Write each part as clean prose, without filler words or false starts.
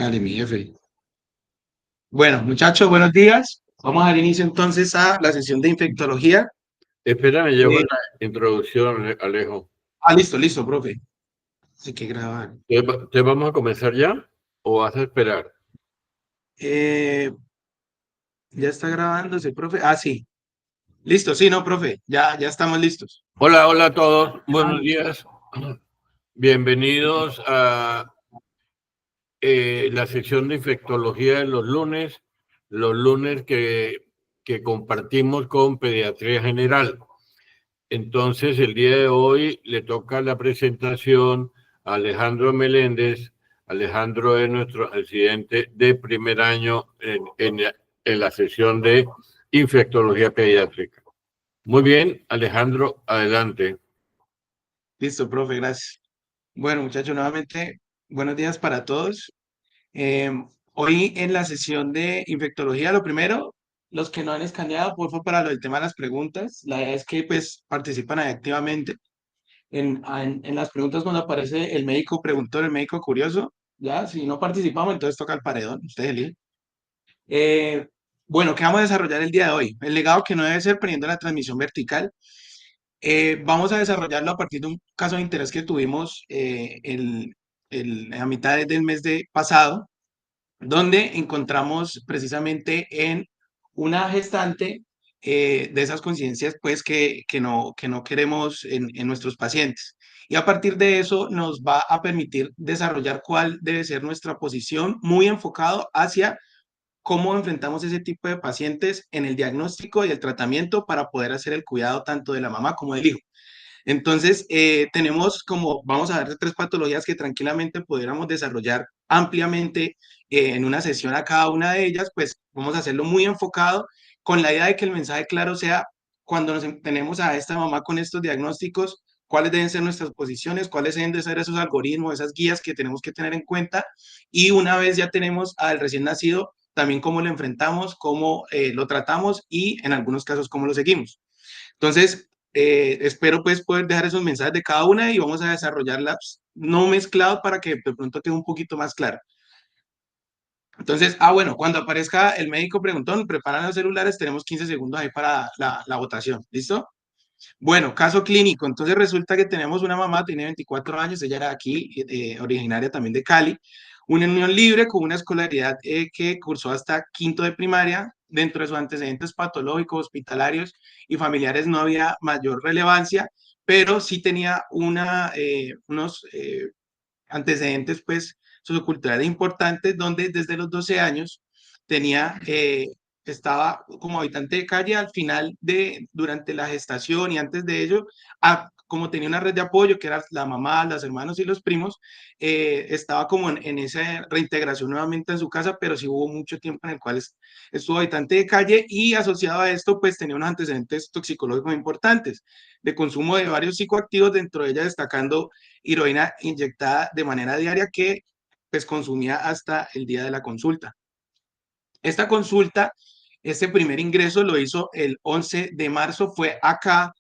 Hágale, mi jefe. Bueno, muchachos, buenos días. Vamos a dar inicio entonces a la sesión de infectología. Espérame, llevo Eh, la introducción, Alejo. listo, listo, profe. Hay que grabar. ¿Te vamos a comenzar ya o vas a esperar? Eh, ya está grabándose, profe. Ah, sí. Listo, sí, no, profe. Ya estamos listos. Hola, hola a todos. Buenos días. Bienvenidos a la sección de infectología de los lunes que compartimos con Pediatría General. Entonces, el día de hoy le toca la presentación a Alejandro Meléndez. Alejandro es nuestro residente de primer año en la sesión de infectología pediátrica. Muy bien, Alejandro, adelante. Listo, profe, gracias. Bueno, muchachos, nuevamente, buenos días para todos. Eh, Hoy en la sesión de infectología, lo primero, los que no han escaneado, por favor, para lo del tema de las preguntas, la idea es que pues participan ahí activamente. En las preguntas cuando aparece el médico preguntó, el médico curioso, ya, si no participamos, entonces toca el paredón, ustedes eligen. Eh, bueno, ¿qué vamos a desarrollar el día de hoy? El legado que no debe ser poniendo la transmisión vertical. Vamos a desarrollarlo a partir de un caso de interés que tuvimos a mitad del mes de pasado, donde encontramos precisamente en una gestante de esas conciencias pues que no queremos en nuestros pacientes. Y a partir de eso nos va a permitir desarrollar cuál debe ser nuestra posición, muy enfocado hacia cómo enfrentamos ese tipo de pacientes en el diagnóstico y el tratamiento para poder hacer el cuidado tanto de la mamá como del hijo. Entonces, tenemos como, vamos a ver, tres patologías que tranquilamente pudiéramos desarrollar ampliamente en una sesión a cada una de ellas, pues vamos a hacerlo muy enfocado con la idea de que el mensaje claro sea cuando tenemos a esta mamá con estos diagnósticos, cuáles deben ser nuestras posiciones, cuáles deben de ser esos algoritmos, esas guías que tenemos que tener en cuenta y una vez ya tenemos al recién nacido, también cómo lo enfrentamos, cómo lo tratamos y en algunos casos cómo lo seguimos. Entonces, espero pues poder dejar esos mensajes de cada una y vamos a desarrollarlas no mezclados para que de pronto quede un poquito más claro. Entonces, bueno, cuando aparezca el médico preguntón, preparan los celulares, tenemos 15 segundos ahí para la votación. ¿Listo? Bueno, caso clínico. Entonces resulta que tenemos una mamá, tiene 24 años, ella era aquí, originaria también de Cali, una unión libre con una escolaridad que cursó hasta quinto de primaria. Dentro de sus antecedentes patológicos, hospitalarios y familiares no había mayor relevancia, pero sí tenía unos antecedentes pues socioculturales importantes donde desde los 12 años tenía, estaba como habitante de calle al final durante la gestación y antes de ello, como tenía una red de apoyo que era la mamá, los hermanos y los primos, estaba como en esa reintegración nuevamente en su casa, pero sí hubo mucho tiempo en el cual estuvo habitante de calle y asociado a esto pues tenía unos antecedentes toxicológicos importantes de consumo de varios psicoactivos, dentro de ella destacando heroína inyectada de manera diaria que pues consumía hasta el día de la consulta. Esta consulta, este primer ingreso lo hizo el 11 de marzo, fue acá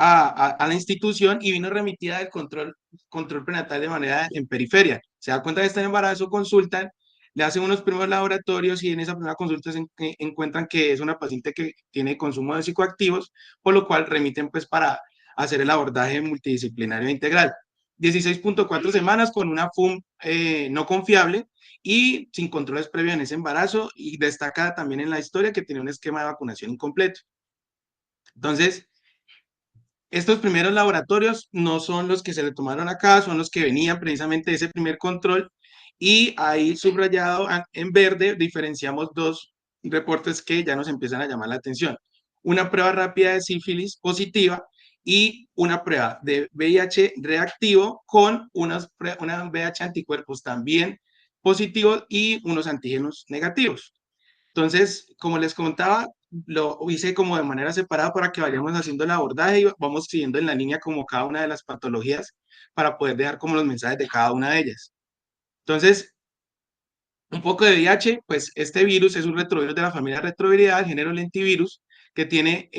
a la institución y vino remitida del control prenatal de manera en periferia. Se da cuenta que está en embarazo, consultan, le hacen unos primeros laboratorios y en esa primera consulta encuentran que es una paciente que tiene consumo de psicoactivos, por lo cual remiten pues para hacer el abordaje multidisciplinario e integral. 16.4 semanas con una FUM no confiable y sin controles previos en ese embarazo y destaca también en la historia que tenía un esquema de vacunación incompleto. Entonces, estos primeros laboratorios no son los que se le tomaron acá, son los que venían precisamente de ese primer control y ahí subrayado en verde diferenciamos dos reportes que ya nos empiezan a llamar la atención. Una prueba rápida de sífilis positiva y una prueba de VIH reactivo con una VIH anticuerpos también positivos y unos antígenos negativos. Entonces, como les contaba, lo hice como de manera separada para que vayamos haciendo el abordaje y vamos siguiendo en la línea como cada una de las patologías para poder dejar como los mensajes de cada una de ellas. Entonces, un poco de VIH, pues este virus es un retrovirus de la familia retroviridal, género lentivirus, que tiene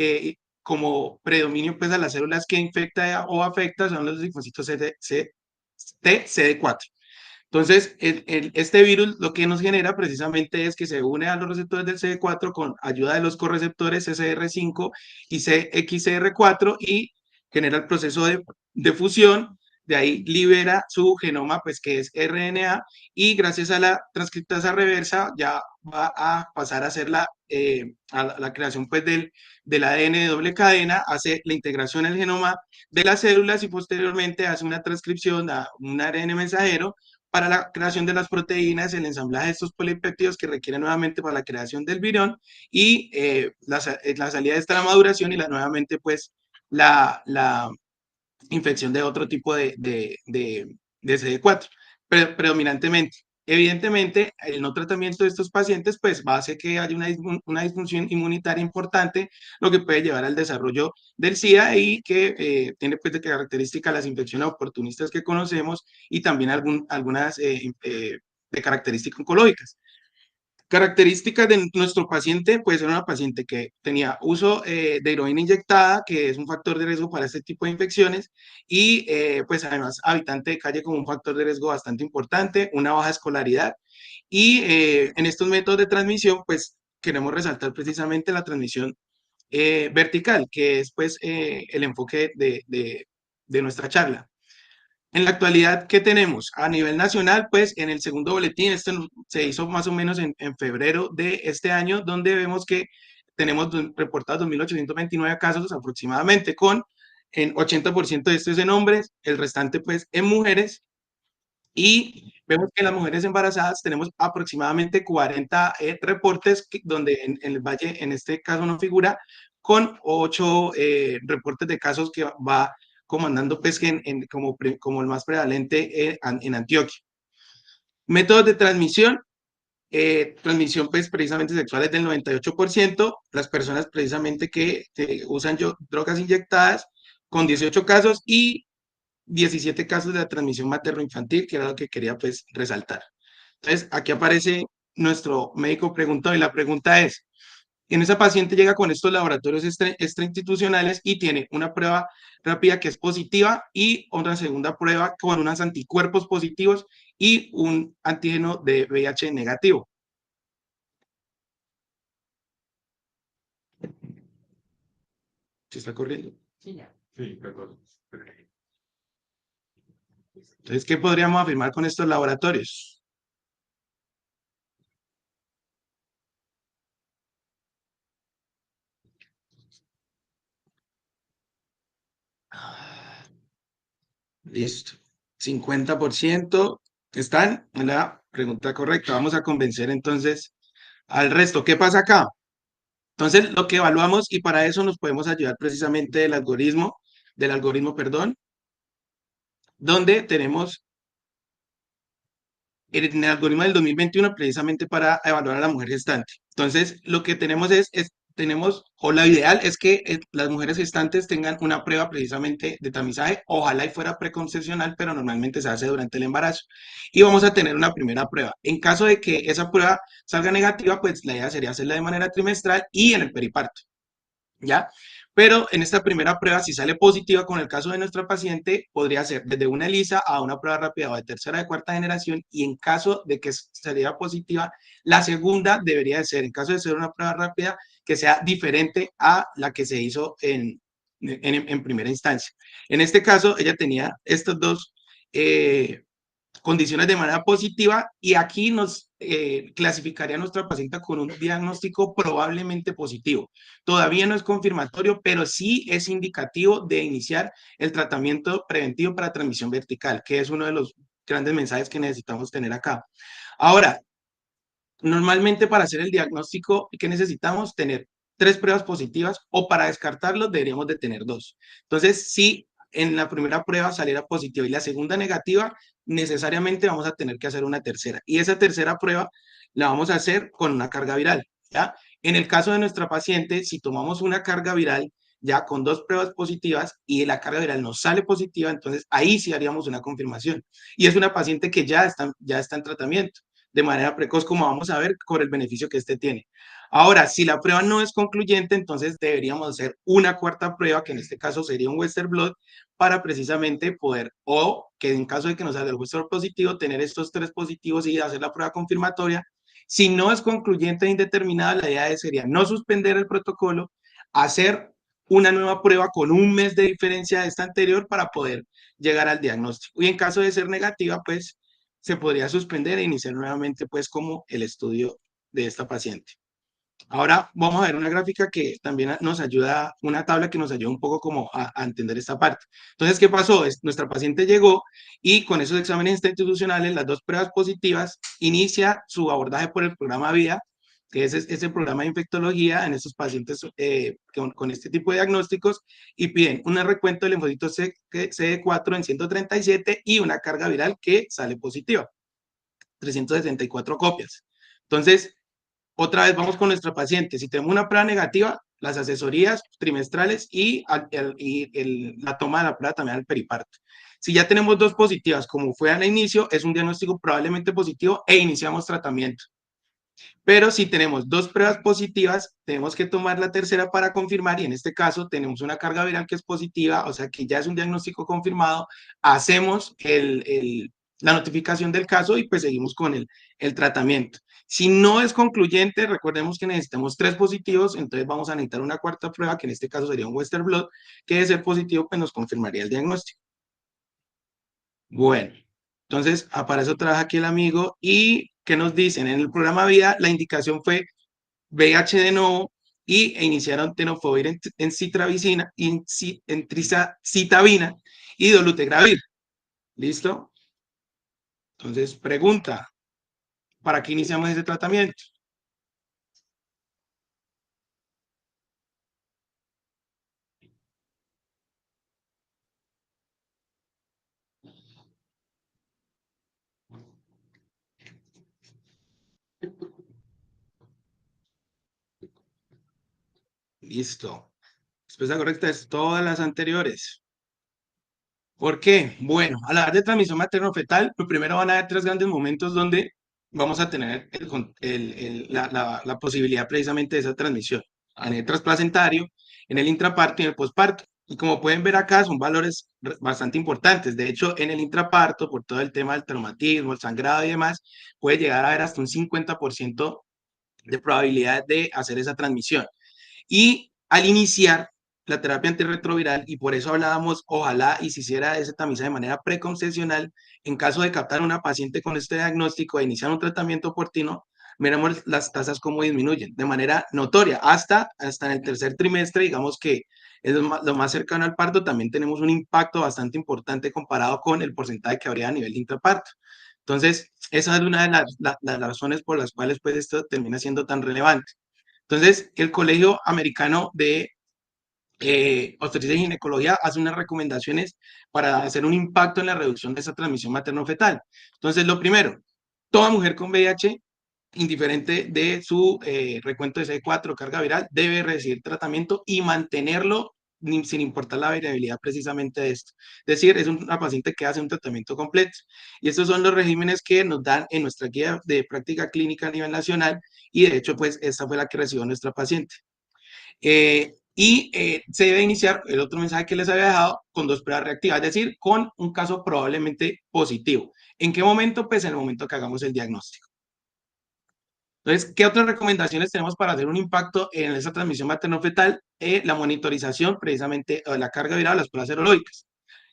como predominio pues a las células que infecta o afecta son los linfocitos TCD4. Entonces, este virus lo que nos genera precisamente es que se une a los receptores del CD4 con ayuda de los correceptores CCR5 y CXCR4 y genera el proceso de fusión. De ahí libera su genoma, pues que es RNA, y gracias a la transcriptasa reversa ya va a pasar a ser la creación pues del ADN de doble cadena, hace la integración en el genoma de las células y posteriormente hace una transcripción a un ARN mensajero para la creación de las proteínas, el ensamblaje de estos polipéptidos que requieren nuevamente para la creación del virión y la salida de esta la maduración y nuevamente pues la infección de otro tipo de CD4, predominantemente. Evidentemente, el no tratamiento de estos pacientes pues va a hacer que haya una disfunción inmunitaria importante, lo que puede llevar al desarrollo del SIDA y que tiene pues de característica las infecciones oportunistas que conocemos y también algunas de características oncológicas. Características de nuestro paciente, pues era una paciente que tenía uso de heroína inyectada, que es un factor de riesgo para este tipo de infecciones, y pues además habitante de calle como un factor de riesgo bastante importante, una baja escolaridad, y en estos métodos de transmisión, pues queremos resaltar precisamente la transmisión vertical, que es pues el enfoque de nuestra charla. En la actualidad, ¿qué tenemos? A nivel nacional, pues en el segundo boletín, se hizo más o menos en febrero de este año, donde vemos que tenemos reportados 2.829 casos aproximadamente, con en 80% de estos en hombres, el restante pues en mujeres, y vemos que en las mujeres embarazadas tenemos aproximadamente 40 reportes, donde en el Valle, en este caso no figura, con 8 reportes de casos que va comandando pues, como el más prevalente en Antioquia. Métodos de transmisión pues precisamente sexual es del 98%, las personas precisamente que usan drogas inyectadas con 18 casos y 17 casos de la transmisión materno-infantil, que era lo que quería pues resaltar. Entonces, aquí aparece nuestro médico preguntó y la pregunta es, en esa paciente llega con estos laboratorios extrainstitucionales y tiene una prueba rápida que es positiva y otra segunda prueba con unos anticuerpos positivos y un antígeno de VIH negativo. ¿Se está corriendo? Sí, ya. Sí, perdón. Entonces, ¿qué podríamos afirmar con estos laboratorios? Listo. 50% están en la pregunta correcta. Vamos a convencer entonces al resto. ¿Qué pasa acá? Entonces, lo que evaluamos, y para eso nos podemos ayudar precisamente del algoritmo, perdón, donde tenemos en el algoritmo del 2021 precisamente para evaluar a la mujer gestante. Entonces, lo que tenemos o lo ideal es que las mujeres gestantes tengan una prueba precisamente de tamizaje, ojalá y fuera preconcepcional, pero normalmente se hace durante el embarazo. Y vamos a tener una primera prueba. En caso de que esa prueba salga negativa, pues la idea sería hacerla de manera trimestral y en el periparto. ¿Ya? Pero en esta primera prueba, si sale positiva con el caso de nuestra paciente, podría ser desde una ELISA a una prueba rápida o de tercera de cuarta generación, y en caso de que saliera positiva, la segunda debería de ser, en caso de ser una prueba rápida, que sea diferente a la que se hizo en primera instancia. En este caso, ella tenía estos dos condiciones de manera positiva y aquí nos clasificaría a nuestra paciente con un diagnóstico probablemente positivo. Todavía no es confirmatorio, pero sí es indicativo de iniciar el tratamiento preventivo para transmisión vertical, que es uno de los grandes mensajes que necesitamos tener acá. Ahora, normalmente para hacer el diagnóstico, ¿qué necesitamos? Tener 3 pruebas positivas o para descartarlo deberíamos de tener 2. Entonces, si en la primera prueba saliera positiva y la segunda negativa, necesariamente vamos a tener que hacer una tercera. Y esa tercera prueba la vamos a hacer con una carga viral, ¿ya? En el caso de nuestra paciente, si tomamos una carga viral ya con 2 pruebas positivas y la carga viral nos sale positiva, entonces ahí sí haríamos una confirmación. Y es una paciente que ya está en tratamiento. de manera precoz, como vamos a ver, por el beneficio que este tiene. Ahora, si la prueba no es concluyente, entonces deberíamos hacer una cuarta prueba, que en este caso sería un Western blot, para precisamente poder, o que en caso de que nos salga el Western positivo, tener estos 3 positivos y hacer la prueba confirmatoria. Si no es concluyente e indeterminada, la idea sería no suspender el protocolo, hacer una nueva prueba con un mes de diferencia de esta anterior para poder llegar al diagnóstico. Y en caso de ser negativa, pues se podría suspender e iniciar nuevamente pues como el estudio de esta paciente. Ahora vamos a ver una gráfica que también nos ayuda, una tabla que nos ayuda un poco como a entender esta parte. Entonces, ¿qué pasó? Nuestra paciente llegó y con esos exámenes institucionales, las 2 pruebas positivas, inicia su abordaje por el programa VIDA, que es el programa de infectología en estos pacientes con este tipo de diagnósticos, y piden un recuento de linfocitos CD4 en 137 y una carga viral que sale positiva, 374 copias. Entonces, otra vez vamos con nuestra paciente. Si tenemos una prueba negativa, las asesorías trimestrales y la toma de la prueba también al periparto. Si ya tenemos 2 positivas, como fue al inicio, es un diagnóstico probablemente positivo e iniciamos tratamiento. Pero si tenemos 2 pruebas positivas, tenemos que tomar la tercera para confirmar, y en este caso tenemos una carga viral que es positiva, o sea que ya es un diagnóstico confirmado, hacemos la notificación del caso y pues seguimos con el tratamiento. Si no es concluyente, recordemos que necesitamos 3 positivos, entonces vamos a necesitar una cuarta prueba, que en este caso sería un Western blot, que de ser positivo pues nos confirmaría el diagnóstico. Bueno, entonces aparece otra vez aquí el amigo y ¿qué nos dicen? En el programa VIDA la indicación fue VIH de nuevo e iniciaron tenofovir en citravicina, en citabina y dolutegravir. ¿Listo? Entonces, pregunta, ¿para qué iniciamos ese tratamiento? Listo. Respuesta correcta es todas las anteriores. ¿Por qué? Bueno, al hablar de transmisión materno-fetal, pues primero van a haber 3 grandes momentos donde vamos a tener la posibilidad precisamente de esa transmisión. En el transplacentario, en el intraparto y en el posparto. Y como pueden ver acá, son valores bastante importantes. De hecho, en el intraparto, por todo el tema del traumatismo, el sangrado y demás, puede llegar a haber hasta un 50% de probabilidad de hacer esa transmisión. Y al iniciar la terapia antirretroviral, y por eso hablábamos, ojalá y se hiciera ese tamizaje de manera preconcepcional, en caso de captar a una paciente con este diagnóstico e iniciar un tratamiento oportuno, miramos las tasas cómo disminuyen de manera notoria, hasta en el tercer trimestre, digamos que es lo más cercano al parto, también tenemos un impacto bastante importante comparado con el porcentaje que habría a nivel de intraparto. Entonces, esa es una de las razones por las cuales pues, esto termina siendo tan relevante. Entonces, el Colegio Americano de Obstetricia y Ginecología hace unas recomendaciones para hacer un impacto en la reducción de esa transmisión materno-fetal. Entonces, lo primero, toda mujer con VIH, indiferente de su recuento de CD4 carga viral, debe recibir tratamiento y mantenerlo sin importar la variabilidad precisamente de esto. Es decir, es una paciente que hace un tratamiento completo. Y estos son los regímenes que nos dan en nuestra guía de práctica clínica a nivel nacional, y de hecho, pues esta fue la que recibió nuestra paciente. Se debe iniciar el otro mensaje que les había dejado con 2 pruebas reactivas, es decir, con un caso probablemente positivo. ¿En qué momento? Pues en el momento que hagamos el diagnóstico. Entonces, ¿qué otras recomendaciones tenemos para hacer un impacto en esa transmisión materno-fetal? La monitorización, precisamente, de la carga viral, las pruebas serológicas.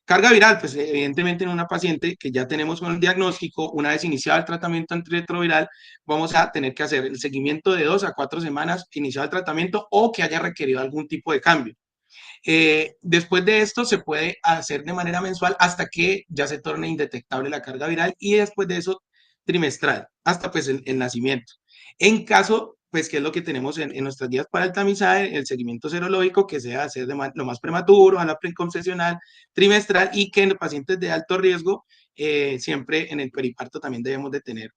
Carga viral, pues evidentemente en una paciente que ya tenemos con el diagnóstico, una vez iniciado el tratamiento antirretroviral, vamos a tener que hacer el seguimiento de 2 a 4 semanas iniciado el tratamiento o que haya requerido algún tipo de cambio. Después de esto se puede hacer de manera mensual hasta que ya se torne indetectable la carga viral, y después de eso trimestral, hasta pues el nacimiento. En caso, pues, ¿qué es lo que tenemos en nuestras guías para el tamizaje? El seguimiento serológico, que se debe hacer lo más prematuro, a la preconcepcional, trimestral, y que en los pacientes de alto riesgo, siempre en el periparto también debemos de tener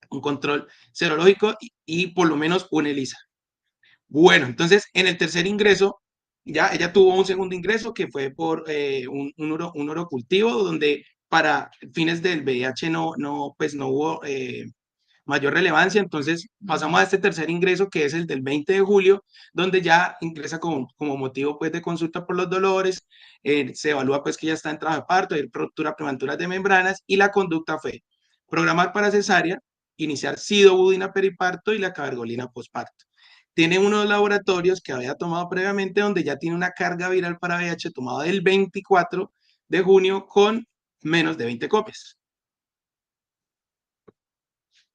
un control serológico y por lo menos un ELISA. Bueno, entonces en el tercer ingreso, ya ella tuvo un segundo ingreso que fue por un urocultivo, donde para fines del VIH no hubo mayor relevancia. Entonces pasamos a este tercer ingreso, que es el del 20 de julio, donde ya ingresa como motivo pues de consulta por los dolores, se evalúa pues que ya está en trabajo de parto, hay ruptura prematura de membranas, y la conducta fue programar para cesárea, iniciar sidobudina periparto y la cabergolina posparto. Tiene unos laboratorios que había tomado previamente, donde ya tiene una carga viral para VIH tomada el 24 de junio con menos de 20 copias.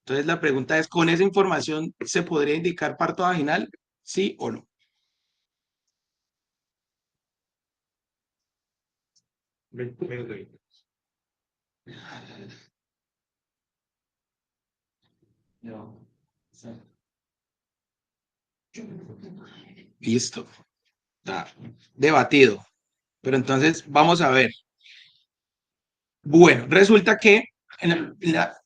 Entonces la pregunta es, ¿con esa información se podría indicar parto vaginal? ¿Sí o no? Listo. Está debatido. Pero entonces vamos a ver. Bueno, resulta que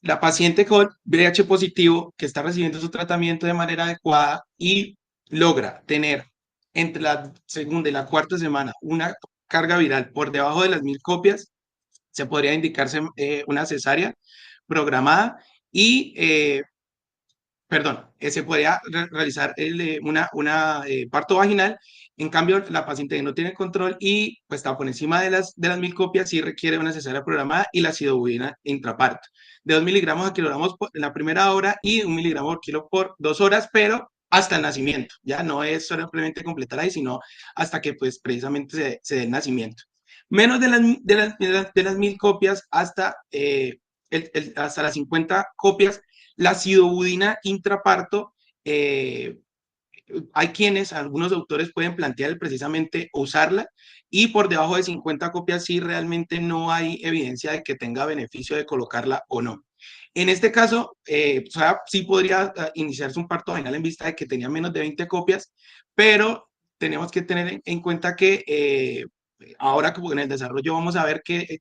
la paciente con VIH positivo que está recibiendo su tratamiento de manera adecuada y logra tener entre la segunda y la cuarta semana una carga viral por debajo de las 1000 copias, se podría indicarse una cesárea programada y perdón, se podría realizar parto vaginal. En cambio, la paciente no tiene control y pues está por encima de las 1000 copias, sí requiere una cesárea programada y la sidobudina intraparto de 2 miligramos a kilogramos en la primera hora y 1 miligramo por kilo por 2 horas, pero hasta el nacimiento. Ya no es simplemente completar ahí, sino hasta que pues precisamente se dé el nacimiento. Menos de las 1000 copias hasta, hasta las 50 copias, la sidobudina intraparto, hay quienes, algunos autores pueden plantear precisamente usarla, y por debajo de 50 copias sí realmente no hay evidencia de que tenga beneficio de colocarla o no. En este caso, o sea, sí podría iniciarse un parto vaginal en vista de que tenía menos de 20 copias, pero tenemos que tener en cuenta que ahora como en el desarrollo vamos a ver que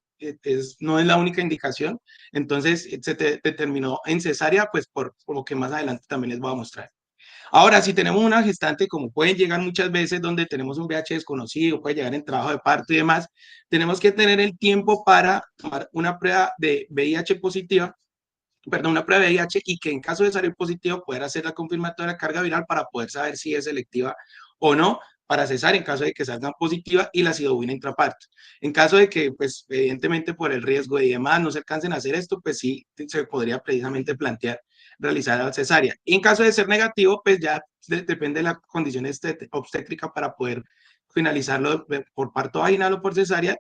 no es la única indicación, entonces se determinó en cesárea, pues por lo que más adelante también les voy a mostrar. Ahora, si tenemos una gestante, como pueden llegar muchas veces donde tenemos un VIH desconocido, puede llegar en trabajo de parto y demás, tenemos que tener el tiempo para tomar una prueba de VIH positiva, perdón, una prueba de VIH, y que en caso de salir positivo poder hacer la confirmatoria de carga viral para poder saber si es selectiva o no para cesar en caso de que salgan positiva, y la sidobina intraparto. En caso de que, pues, evidentemente por el riesgo y demás no se alcancen a hacer esto, pues sí se podría precisamente plantear realizar la cesárea. Y en caso de ser negativo, pues ya depende de la condición obstétrica para poder finalizarlo por parto vaginal o por cesárea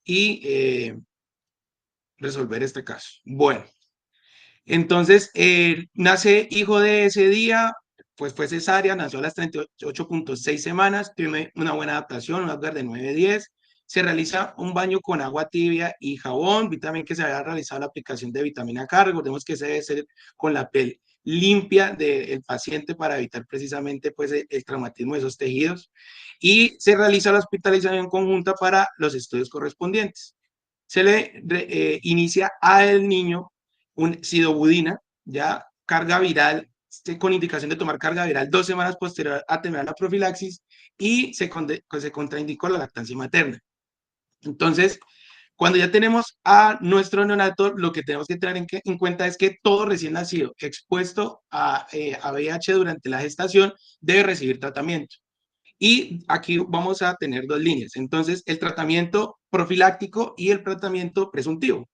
y resolver este caso. Bueno. Entonces, nace hijo de ese día, pues fue cesárea, nació a las 38.6 semanas, tiene una buena adaptación, un Apgar de 9-10, se realiza un baño con agua tibia y jabón, vi también que se había realizado la aplicación de vitamina K, recordemos que se debe ser con la piel limpia del paciente para evitar precisamente pues el traumatismo de esos tejidos, y se realiza la hospitalización conjunta para los estudios correspondientes. Se le inicia al niño un sidobudina, ya carga viral, con indicación de tomar carga viral 2 semanas posterior a terminar la profilaxis, y se contraindicó la lactancia materna. Entonces, cuando ya tenemos a nuestro neonato, lo que tenemos que tener en cuenta es que todo recién nacido expuesto a VIH durante la gestación debe recibir tratamiento. Y aquí vamos a tener dos líneas. Entonces, el tratamiento profiláctico y el tratamiento presuntivo.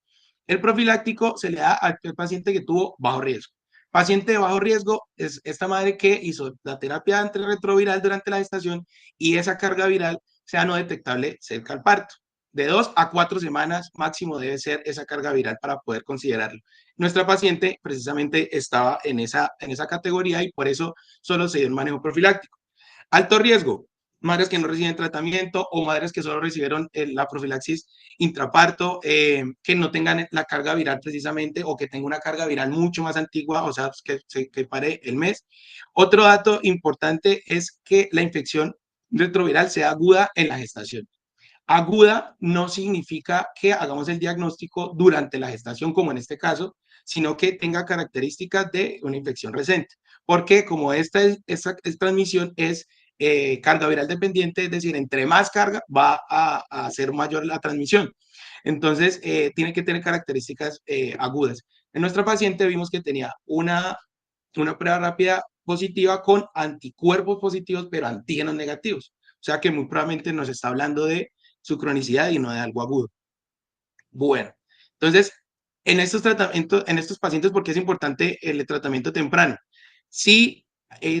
El profiláctico se le da al paciente que tuvo bajo riesgo. Paciente de bajo riesgo es esta madre que hizo la terapia antirretroviral durante la gestación y esa carga viral sea no detectable cerca al parto. De 2 a 4 semanas máximo debe ser esa carga viral para poder considerarlo. Nuestra paciente precisamente estaba en esa categoría y por eso solo se dio un manejo profiláctico. Alto riesgo, madres que no reciben tratamiento o madres que solo recibieron la profilaxis intraparto, que no tengan la carga viral precisamente o que tenga una carga viral mucho más antigua, o sea, que pare el mes. Otro dato importante es que la infección retroviral sea aguda en la gestación. Aguda no significa que hagamos el diagnóstico durante la gestación, como en este caso, sino que tenga características de una infección reciente. Porque como esta transmisión es carga viral dependiente, es decir, entre más carga va a ser mayor la transmisión. Entonces, tiene que tener características agudas. En nuestra paciente vimos que tenía una prueba rápida positiva con anticuerpos positivos, pero antígenos negativos. O sea que muy probablemente nos está hablando de su cronicidad y no de algo agudo. Bueno, entonces, en estos tratamientos, en estos pacientes, ¿por qué es importante el tratamiento temprano? Si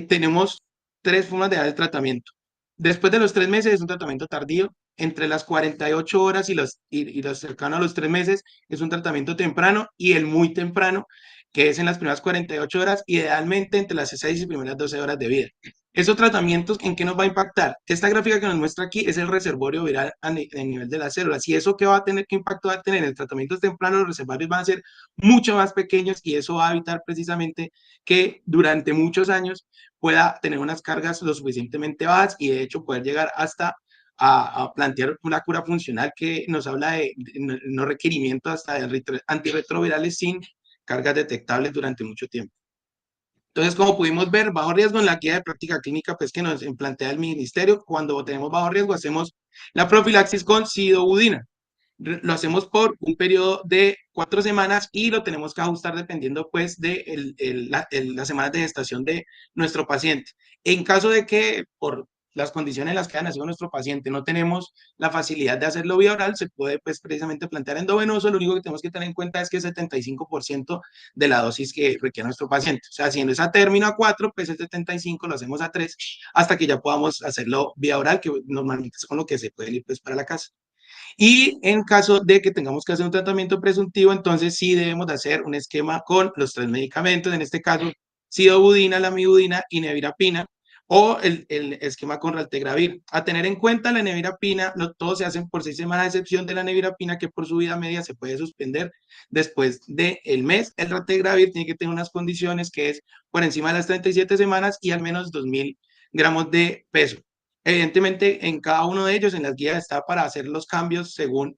tenemos tres formas de dar el tratamiento. Después de los 3 meses es un tratamiento tardío. Entre las 48 horas y los cercanos a los 3 meses es un tratamiento temprano y el muy temprano, que es en las primeras 48 horas, idealmente entre las 6 y primeras 12 horas de vida. Esos tratamientos, ¿en qué nos va a impactar? Esta gráfica que nos muestra aquí es el reservorio viral a nivel de las células. ¿Y eso qué va a tener, qué impacto va a tener? En el tratamiento temprano los reservorios van a ser mucho más pequeños y eso va a evitar precisamente que durante muchos años pueda tener unas cargas lo suficientemente bajas y de hecho poder llegar hasta a plantear una cura funcional que nos habla de no requerimiento hasta de antirretrovirales sin cargas detectables durante mucho tiempo. Entonces, como pudimos ver, bajo riesgo en la guía de práctica clínica, pues que nos plantea el ministerio, cuando tenemos bajo riesgo, hacemos la profilaxis con sidobudina. Lo hacemos por un periodo de 4 semanas y lo tenemos que ajustar dependiendo pues de las semanas de gestación de nuestro paciente. En caso de que por las condiciones en las que ha nacido nuestro paciente no tenemos la facilidad de hacerlo vía oral, se puede pues precisamente plantear endovenoso. Lo único que tenemos que tener en cuenta es que el 75% de la dosis que requiere nuestro paciente. O sea, si no es a término a 4, pues el 75 lo hacemos a 3 hasta que ya podamos hacerlo vía oral, que normalmente es con lo que se puede ir pues para la casa. Y en caso de que tengamos que hacer un tratamiento presuntivo, entonces sí debemos de hacer un esquema con los tres medicamentos, en este caso, sidobudina, lamivudina y nevirapina, o el esquema con raltegravir. A tener en cuenta la nevirapina, no todos se hacen por 6 semanas, a excepción de la nevirapina, que por su vida media se puede suspender después del mes. El raltegravir tiene que tener unas condiciones que es por encima de las 37 semanas y al menos 2.000 gramos de peso. Evidentemente, en cada uno de ellos, en las guías está para hacer los cambios según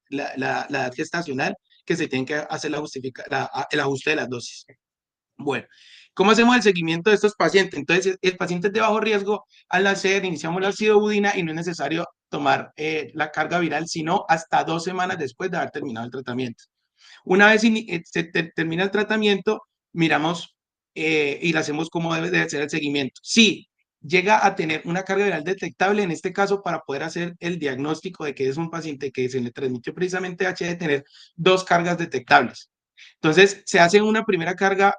la edad gestacional, que se tiene que hacer el ajuste de las dosis. Bueno, ¿cómo hacemos el seguimiento de estos pacientes? Entonces, el paciente es de bajo riesgo, al nacer iniciamos la sidobudina y no es necesario tomar la carga viral, sino hasta 2 semanas después de haber terminado el tratamiento. Una vez se termina el tratamiento, miramos y le hacemos como debe de ser el seguimiento. Sí, llega a tener una carga viral detectable, en este caso, para poder hacer el diagnóstico de que es un paciente que se le transmitió precisamente H, de tener dos cargas detectables. Entonces, se hace una primera carga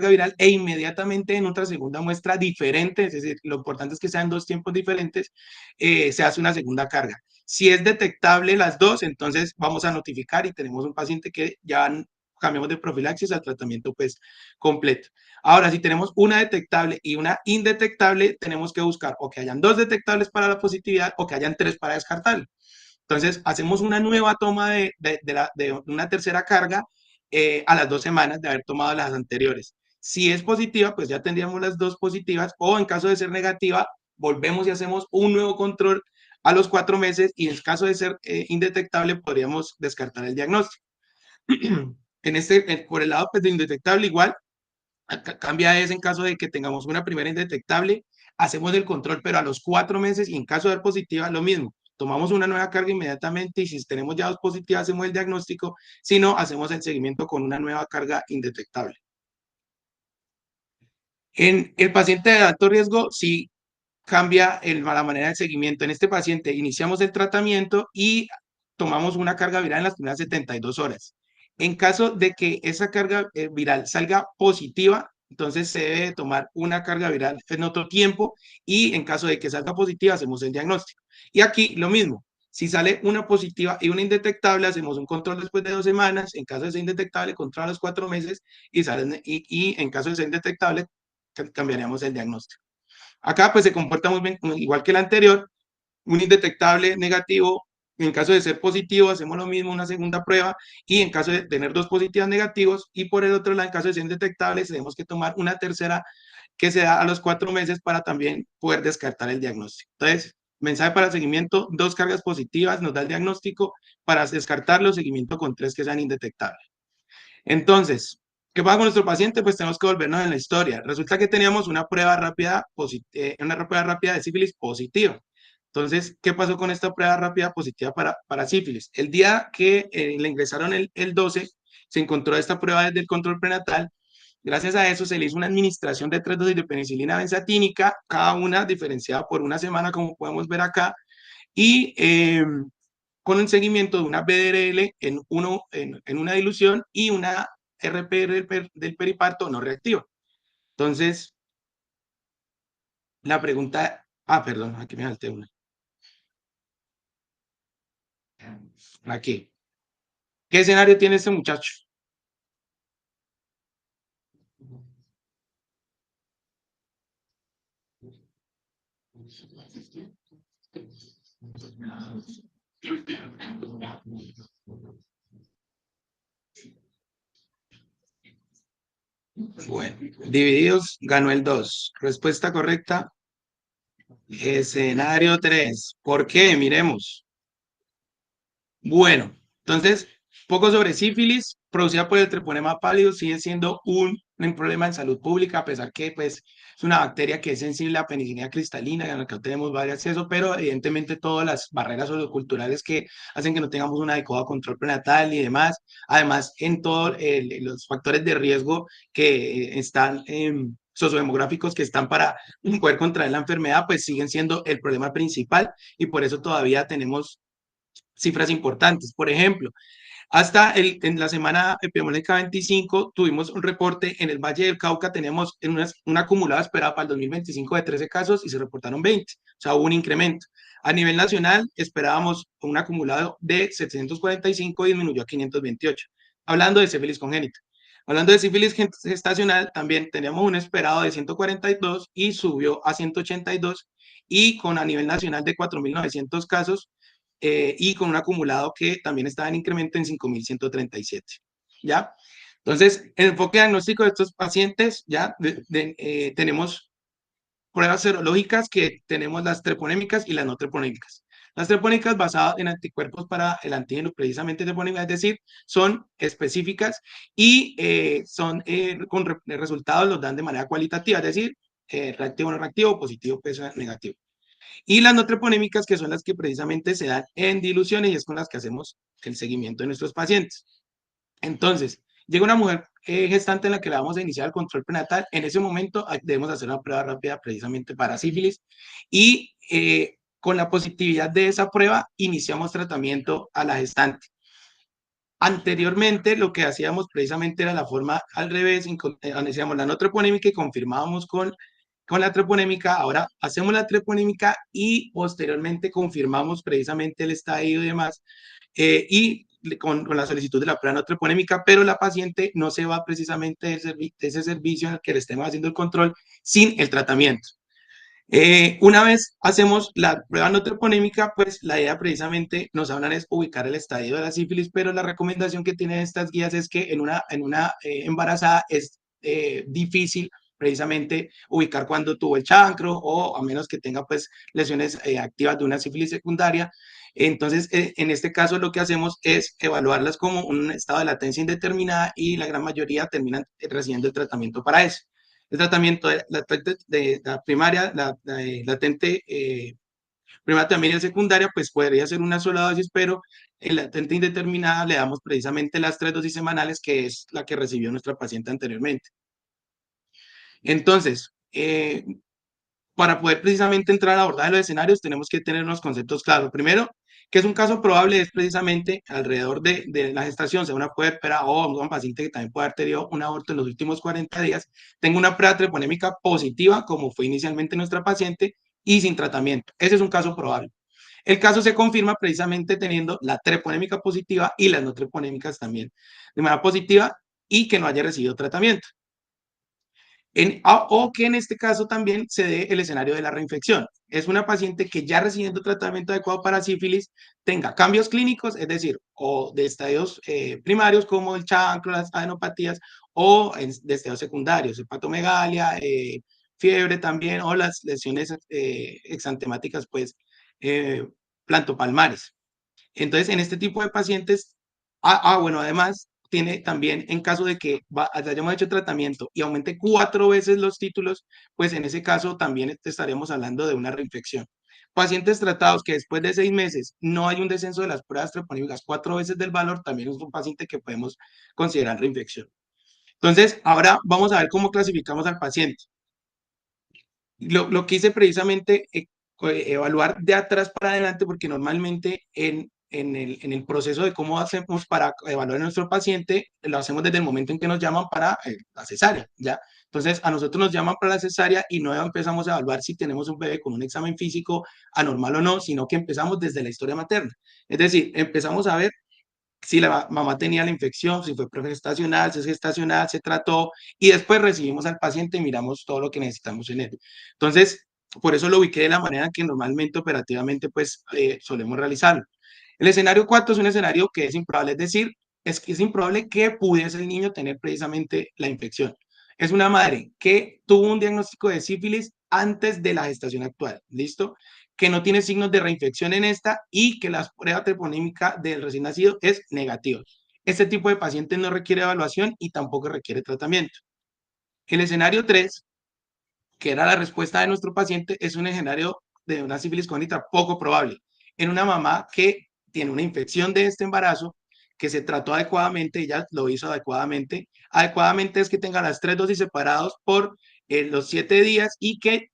viral e inmediatamente en otra segunda muestra diferente, es decir, lo importante es que sean dos tiempos diferentes, se hace una segunda carga. Si es detectable las dos, entonces vamos a notificar y tenemos un paciente que ya cambiamos de profilaxis al tratamiento pues completo. Ahora, si tenemos una detectable y una indetectable, tenemos que buscar o que hayan dos detectables para la positividad o que hayan tres para descartarlo. Entonces, hacemos una nueva toma de una tercera carga a las 2 semanas de haber tomado las anteriores. Si es positiva, pues ya tendríamos las dos positivas, o en caso de ser negativa, volvemos y hacemos un nuevo control a los 4 meses, y en caso de ser indetectable, podríamos descartar el diagnóstico. Por el lado pues, de indetectable, igual, cambia es en caso de que tengamos una primera indetectable, hacemos el control, pero a los 4 meses, y en caso de ser positiva, lo mismo. Tomamos una nueva carga inmediatamente y si tenemos ya dos positivas, hacemos el diagnóstico, si no, hacemos el seguimiento con una nueva carga indetectable. En el paciente de alto riesgo, sí cambia la manera del seguimiento. En este paciente iniciamos el tratamiento y tomamos una carga viral en las primeras 72 horas. En caso de que esa carga viral salga positiva, entonces se debe tomar una carga viral en otro tiempo y en caso de que salga positiva, hacemos el diagnóstico. Y aquí lo mismo. Si sale una positiva y una indetectable, hacemos un control después de 2 semanas. En caso de ser indetectable, control a los 4 meses y en caso de ser indetectable, cambiaríamos el diagnóstico. Acá pues se comporta muy bien, igual que el anterior, un indetectable negativo. En caso de ser positivo, hacemos lo mismo, una segunda prueba, y en caso de tener dos positivas negativos, y por el otro lado, en caso de ser indetectables, tenemos que tomar una tercera que se da a los 4 meses para también poder descartar el diagnóstico. Entonces, mensaje para seguimiento, dos cargas positivas nos da el diagnóstico, para descartarlo, seguimiento con tres que sean indetectables. Entonces, ¿qué pasa con nuestro paciente? Pues tenemos que volvernos en la historia. Resulta que teníamos una prueba rápida de sífilis positiva. Entonces, ¿qué pasó con esta prueba rápida positiva para sífilis? El día que le ingresaron el 12, se encontró esta prueba del control prenatal. Gracias a eso se le hizo una administración de 3 dosis de penicilina benzatínica, cada una diferenciada por una semana, como podemos ver acá, y con un seguimiento de una BDRL en una dilución y una RPR del periparto no reactiva. Entonces, la pregunta, perdón, aquí me salté una. Aquí. ¿Qué escenario tiene este muchacho? Bueno, divididos, ganó el 2. Respuesta correcta, escenario 3. ¿Por qué? Miremos. Bueno, entonces, poco sobre sífilis, producida por el treponema pálido, sigue siendo un problema en salud pública, a pesar que pues, es una bacteria que es sensible a penicilina cristalina, en la que tenemos varios accesos, pero evidentemente todas las barreras socioculturales que hacen que no tengamos un adecuado control prenatal y demás, además en todos los factores de riesgo que están sociodemográficos que están para poder contraer la enfermedad, pues siguen siendo el problema principal y por eso todavía tenemos cifras importantes. Por ejemplo, en la semana epidemiológica 25 tuvimos un reporte en el Valle del Cauca, tenemos un acumulado esperado para el 2025 de 13 casos y se reportaron 20, o sea, hubo un incremento. A nivel nacional esperábamos un acumulado de 745 y disminuyó a 528. Hablando de sífilis congénita. Hablando de sífilis gestacional, también teníamos un esperado de 142 y subió a 182 y con a nivel nacional de 4.900 casos y con un acumulado que también estaba en incremento en 5.137. ¿Ya? Entonces, el enfoque diagnóstico de estos pacientes, ya tenemos pruebas serológicas que tenemos las treponémicas y las no treponémicas. Las treponémicas basadas en anticuerpos para el antígeno precisamente treponémica, es decir, son específicas y son con resultados los dan de manera cualitativa, es decir, reactivo no reactivo, positivo, peso negativo. Y las no treponémicas, que son las que precisamente se dan en diluciones y es con las que hacemos el seguimiento de nuestros pacientes. Entonces, llega una mujer gestante en la que le vamos a iniciar el control prenatal. En ese momento debemos hacer una prueba rápida precisamente para sífilis y con la positividad de esa prueba iniciamos tratamiento a la gestante. Anteriormente lo que hacíamos precisamente era la forma al revés, iniciamos la no treponémica y confirmábamos con la treponémica, ahora hacemos la treponémica y posteriormente confirmamos precisamente el estadio y demás, y con la solicitud de la prueba no treponémica, pero la paciente no se va precisamente de ese servicio en el que le estemos haciendo el control sin el tratamiento. Una vez hacemos la prueba no treponémica, pues la idea precisamente nos hablan es ubicar el estadio de la sífilis, pero la recomendación que tienen estas guías es que en una embarazada es difícil precisamente ubicar cuando tuvo el chancro o a menos que tenga pues lesiones activas de una sífilis secundaria. Entonces, en este caso lo que hacemos es evaluarlas como un estado de latencia indeterminada y la gran mayoría terminan recibiendo el tratamiento para eso. El tratamiento de la primaria, latente primaria también y secundaria, pues podría ser una sola dosis, pero en latente indeterminada le damos precisamente las 3 dosis semanales, que es la que recibió nuestra paciente anteriormente. Entonces, para poder precisamente entrar a abordar los escenarios, tenemos que tener unos conceptos claros. Primero, que es un caso probable, es precisamente alrededor de la gestación, sea una puérpera o un paciente que también puede haber tenido un aborto en los últimos 40 días, tenga una prueba treponémica positiva, como fue inicialmente nuestra paciente, y sin tratamiento. Ese es un caso probable. El caso se confirma precisamente teniendo la treponémica positiva y las no treponémicas también de manera positiva y que no haya recibido tratamiento. O que en este caso también se dé el escenario de la reinfección. Es una paciente que ya recibiendo tratamiento adecuado para sífilis tenga cambios clínicos, es decir, o de estadios primarios como el chancro, las adenopatías, o de estadios secundarios, hepatomegalia, fiebre también, o las lesiones exantemáticas, pues, plantopalmares. Entonces, en este tipo de pacientes, bueno, además, tiene también, en caso de que hayamos hecho tratamiento y aumente 4 veces los títulos, pues en ese caso también estaríamos hablando de una reinfección. Pacientes tratados que después de 6 meses no hay un descenso de las pruebas treponémicas 4 veces del valor, también es un paciente que podemos considerar reinfección. Entonces, ahora vamos a ver cómo clasificamos al paciente. Lo que hice precisamente, evaluar de atrás para adelante, porque normalmente en el proceso de cómo hacemos para evaluar a nuestro paciente, lo hacemos desde el momento en que nos llaman para la cesárea, ¿ya? Entonces, a nosotros nos llaman para la cesárea y no empezamos a evaluar si tenemos un bebé con un examen físico anormal o no, sino que empezamos desde la historia materna. Es decir, empezamos a ver si la mamá tenía la infección, si fue progestacional, si es gestacional, se trató, y después recibimos al paciente y miramos todo lo que necesitamos en él. Entonces, por eso lo ubiqué de la manera que normalmente operativamente pues solemos realizarlo. El escenario 4 es un escenario que es improbable, es decir, es que es improbable que pudiese el niño tener precisamente la infección. Es una madre que tuvo un diagnóstico de sífilis antes de la gestación actual, ¿listo? Que no tiene signos de reinfección en esta y que la prueba treponímica del recién nacido es negativa. Este tipo de pacientes no requiere evaluación y tampoco requiere tratamiento. El escenario 3, que era la respuesta de nuestro paciente, es un escenario de una sífilis congénita poco probable, en una mamá que tiene una infección de este embarazo, que se trató adecuadamente, ella lo hizo adecuadamente. Adecuadamente es que tenga las 3 dosis separados por los 7 días y que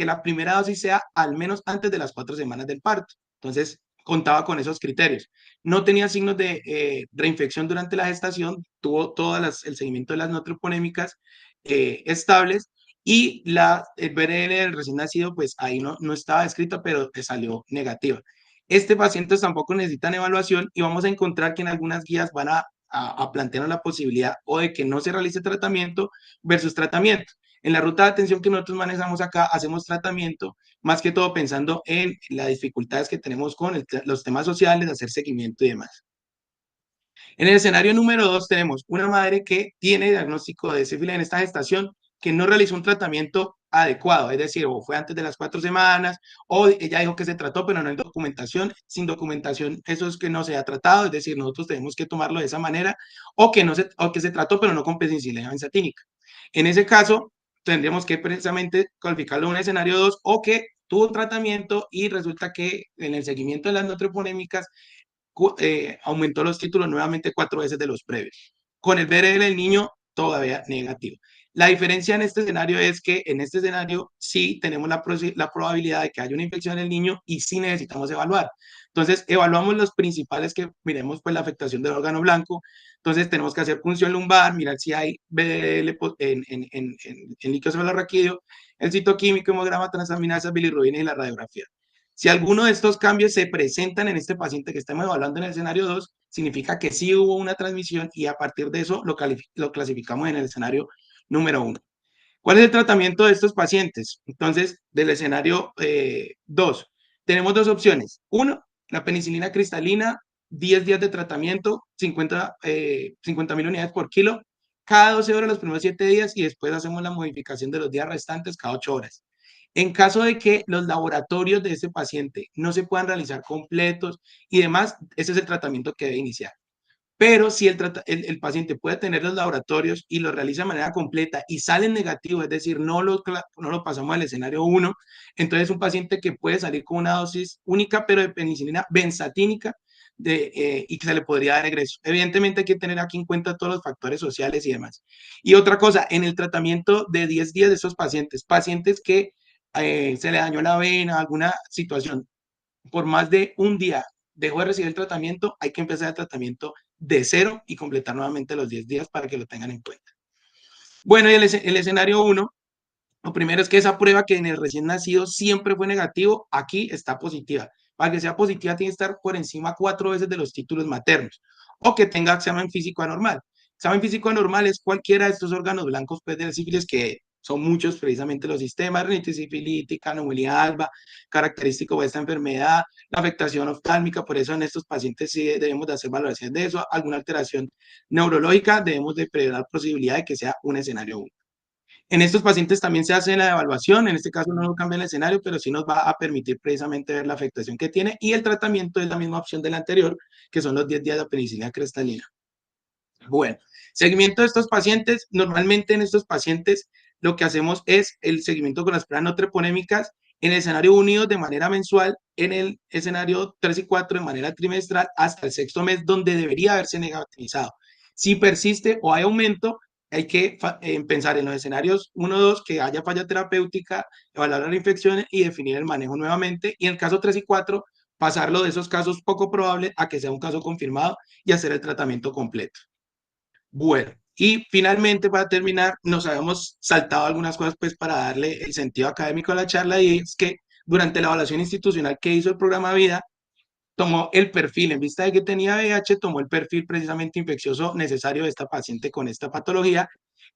la primera dosis sea al menos antes de las 4 semanas del parto. Entonces, contaba con esos criterios. No tenía signos de reinfección durante la gestación, tuvo todo el seguimiento de las no troponémicas estables y el BRL del recién nacido, pues ahí no estaba escrito, pero salió negativa. Este paciente tampoco necesitan evaluación y vamos a encontrar que en algunas guías van a plantear la posibilidad o de que no se realice tratamiento versus tratamiento. En la ruta de atención que nosotros manejamos acá, hacemos tratamiento, más que todo pensando en las dificultades que tenemos con los temas sociales, hacer seguimiento y demás. En el escenario número 2 tenemos una madre que tiene diagnóstico de sífilis en esta gestación, que no realizó un tratamiento adecuado, es decir, o fue antes de las 4 semanas, o ella dijo que se trató, pero no hay documentación. Sin documentación, eso es que no se ha tratado, es decir, nosotros tenemos que tomarlo de esa manera, o que se trató, pero no con penicilina benzatínica. En ese caso, tendríamos que precisamente calificarlo en un escenario 2 o que tuvo un tratamiento y resulta que en el seguimiento de las no troponémicas aumentó los títulos nuevamente 4 veces de los previos. Con el BRL del niño todavía negativo. La diferencia en este escenario es que en este escenario sí tenemos la probabilidad de que haya una infección en el niño y sí necesitamos evaluar. Entonces, evaluamos los principales que miremos pues la afectación del órgano blanco. Entonces, tenemos que hacer punción lumbar, mirar si hay BRL en líquido cefalorraquídeo, el citoquímico, hemograma, transaminasa, bilirrubina y la radiografía. Si alguno de estos cambios se presentan en este paciente que estamos evaluando en el escenario 2, significa que sí hubo una transmisión y a partir de eso lo clasificamos en el escenario número 1. ¿Cuál es el tratamiento de estos pacientes? Entonces, del escenario 2, tenemos dos opciones. Uno, la penicilina cristalina, 10 días de tratamiento, 50.000 unidades por kilo, cada 12 horas los primeros 7 días y después hacemos la modificación de los días restantes cada 8 horas. En caso de que los laboratorios de este paciente no se puedan realizar completos y demás, ese es el tratamiento que debe iniciar. Pero si el paciente puede tener los laboratorios y lo realiza de manera completa y salen negativos, es decir, no lo pasamos al escenario 1, entonces es un paciente que puede salir con una dosis única, pero de penicilina benzatínica y que se le podría dar egreso. Evidentemente hay que tener aquí en cuenta todos los factores sociales y demás. Y otra cosa, en el tratamiento de 10 días de estos pacientes que se le dañó la vena, alguna situación, por más de un día dejó de recibir el tratamiento, hay que empezar el tratamiento de cero y completar nuevamente los 10 días para que lo tengan en cuenta. Bueno, y el escenario 1, lo primero es que esa prueba que en el recién nacido siempre fue negativo, aquí está positiva. Para que sea positiva tiene que estar por encima 4 veces de los títulos maternos o que tenga examen físico anormal. Examen físico anormal es cualquiera de estos órganos blancos pues, de sífilis que son muchos precisamente los sistemas, rinitis sifilítica, anomalía alba, característico de esta enfermedad, la afectación oftálmica, por eso en estos pacientes sí debemos de hacer valoraciones de eso, alguna alteración neurológica, debemos de prever la posibilidad de que sea un escenario 1. En estos pacientes también se hace la evaluación, en este caso no nos cambia el escenario, pero sí nos va a permitir precisamente ver la afectación que tiene y el tratamiento es la misma opción del anterior, que son los 10 días de penicilina cristalina. Bueno, seguimiento de estos pacientes, normalmente en estos pacientes lo que hacemos es el seguimiento con las pruebas no treponémicas en el escenario 1 y 2 de manera mensual, en el escenario 3 y 4 de manera trimestral hasta el sexto mes, donde debería haberse negativizado. Si persiste o hay aumento, hay que pensar en los escenarios 1 y 2 que haya falla terapéutica, evaluar la infección y definir el manejo nuevamente. Y en el caso 3 y 4, pasarlo de esos casos poco probables a que sea un caso confirmado y hacer el tratamiento completo. Bueno, y finalmente para terminar, nos habíamos saltado algunas cosas pues para darle el sentido académico a la charla, y es que durante la evaluación institucional que hizo el programa Vida, tomó el perfil, en vista de que tenía VIH, tomó el perfil precisamente infeccioso necesario de esta paciente con esta patología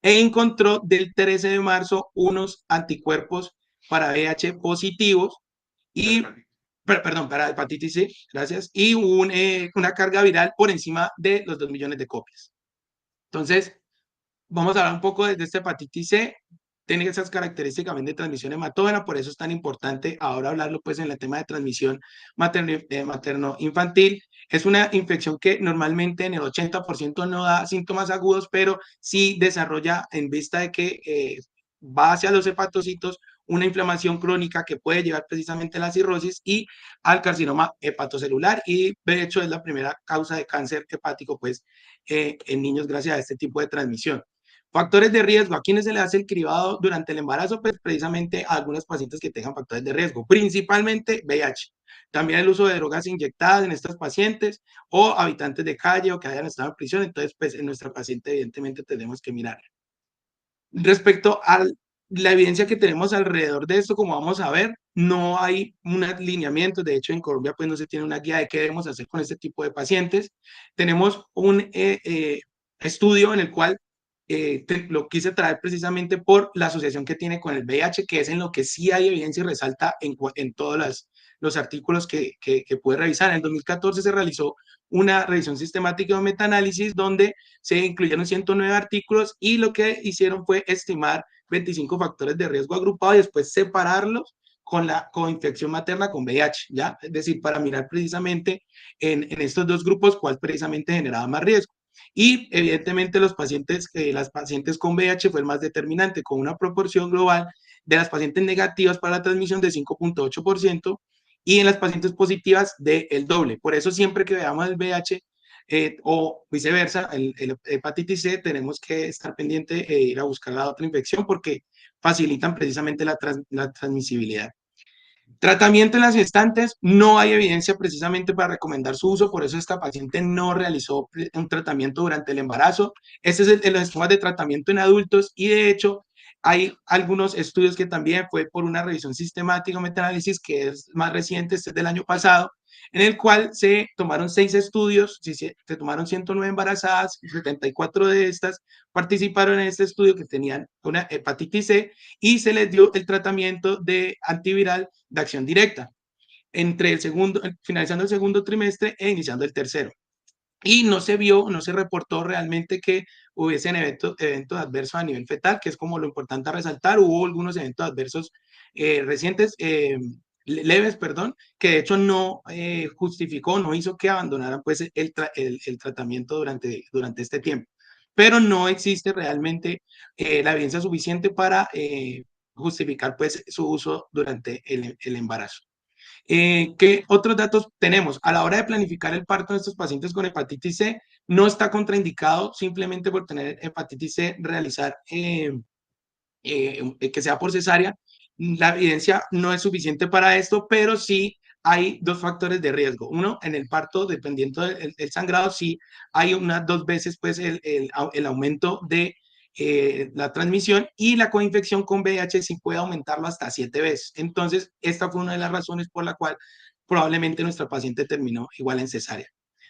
e encontró del 13 de marzo unos anticuerpos para VIH positivos y, perdón, para hepatitis C, gracias, y una carga viral por encima de los 2 millones de copias. Entonces, vamos a hablar un poco de esta hepatitis C. Tiene esas características de transmisión hematógena, por eso es tan importante ahora hablarlo pues en el tema de transmisión materno-infantil. Es una infección que normalmente en el 80% no da síntomas agudos, pero sí desarrolla, en vista de que va hacia los hepatocitos, una inflamación crónica que puede llevar precisamente a la cirrosis y al carcinoma hepatocelular, y de hecho es la primera causa de cáncer hepático pues en niños gracias a este tipo de transmisión. Factores de riesgo, ¿a quiénes se le hace el cribado durante el embarazo? Pues precisamente a algunos pacientes que tengan factores de riesgo, principalmente VIH. También el uso de drogas inyectadas en estos pacientes o habitantes de calle o que hayan estado en prisión. Entonces, pues en nuestra paciente evidentemente tenemos que mirar. Respecto a la evidencia que tenemos alrededor de esto, como vamos a ver, no hay un alineamiento. De hecho, en Colombia pues no se tiene una guía de qué debemos hacer con este tipo de pacientes. Tenemos un estudio en el cual lo quise traer precisamente por la asociación que tiene con el VIH, que es en lo que sí hay evidencia y resalta en todos los artículos que puede revisar. En el 2014 se realizó una revisión sistemática de metanálisis donde se incluyeron 109 artículos y lo que hicieron fue estimar 25 factores de riesgo agrupados y después separarlos con la coinfección materna con VIH, ¿ya? Es decir, para mirar precisamente en estos dos grupos cuál precisamente generaba más riesgo. Y evidentemente las pacientes con VIH fue el más determinante, con una proporción global de las pacientes negativas para la transmisión de 5.8% y en las pacientes positivas del doble. Por eso siempre que veamos el VIH o viceversa, el hepatitis C, tenemos que estar pendiente e ir a buscar la otra infección porque facilitan precisamente la transmisibilidad. Tratamiento en las gestantes, no hay evidencia precisamente para recomendar su uso, por eso esta paciente no realizó un tratamiento durante el embarazo. Este es los esquemas de tratamiento en adultos y de hecho hay algunos estudios que también fue por una revisión sistemática o metaanálisis que es más reciente, este es del año pasado, en el cual se tomaron 6 estudios, se tomaron 109 embarazadas, 74 de estas participaron en este estudio que tenían una hepatitis C y se les dio el tratamiento de antiviral de acción directa entre finalizando el segundo trimestre e iniciando el tercero. Y no se vio, no se reportó realmente que hubiesen eventos adversos a nivel fetal, que es como lo importante a resaltar. Hubo algunos eventos adversos recientes, leves, perdón, que de hecho no justificó, no hizo que abandonaran pues el tratamiento durante este tiempo. Pero no existe realmente la evidencia suficiente para justificar pues su uso durante el embarazo. ¿Qué otros datos tenemos? A la hora de planificar el parto de estos pacientes con hepatitis C, no está contraindicado simplemente por tener hepatitis C realizar que sea por cesárea. La evidencia no es suficiente para esto, pero sí hay dos factores de riesgo. Uno, en el parto, dependiendo del sangrado, sí hay unas 2 veces pues el aumento de la transmisión, y la coinfección con VIH sí puede aumentarlo hasta 7 veces. Entonces, esta fue una de las razones por la cual probablemente nuestra paciente terminó igual en cesárea.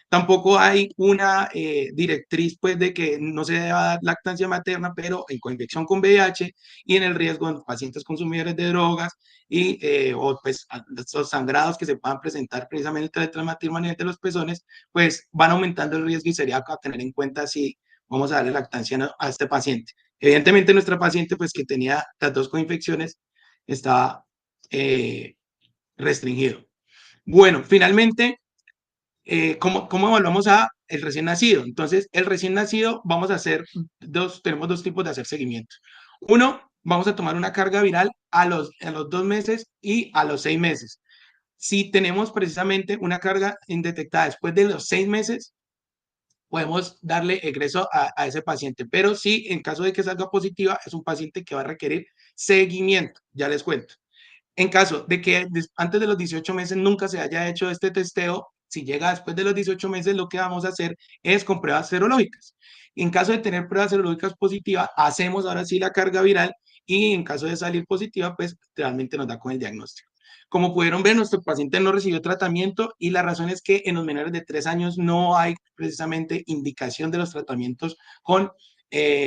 Tampoco hay una directriz pues de que no se deba dar lactancia materna, pero en coinfección con VIH y en el riesgo en pacientes consumidores de drogas y o pues los sangrados que se puedan presentar precisamente entre el matrimonial de los pezones, pues van aumentando el riesgo y sería a tener en cuenta si vamos a darle lactancia a este paciente. Evidentemente nuestra paciente pues que tenía las dos coinfecciones estaba restringido. Bueno, finalmente ¿cómo evaluamos a el recién nacido? Entonces, el recién nacido vamos a hacer tenemos dos tipos de hacer seguimiento. Uno, vamos a tomar una carga viral a los 2 meses y a los 6 meses. Si tenemos precisamente una carga indetectada después de los 6 meses, podemos darle egreso a ese paciente. Pero sí, en caso de que salga positiva, es un paciente que va a requerir seguimiento, ya les cuento. En caso de que antes de los 18 meses nunca se haya hecho este testeo, si llega después de los 18 meses, lo que vamos a hacer es con pruebas serológicas. En caso de tener pruebas serológicas positivas, hacemos ahora sí la carga viral y en caso de salir positiva, pues realmente nos da con el diagnóstico. Como pudieron ver, nuestro paciente no recibió tratamiento y la razón es que en los menores de 3 años no hay precisamente indicación de los tratamientos con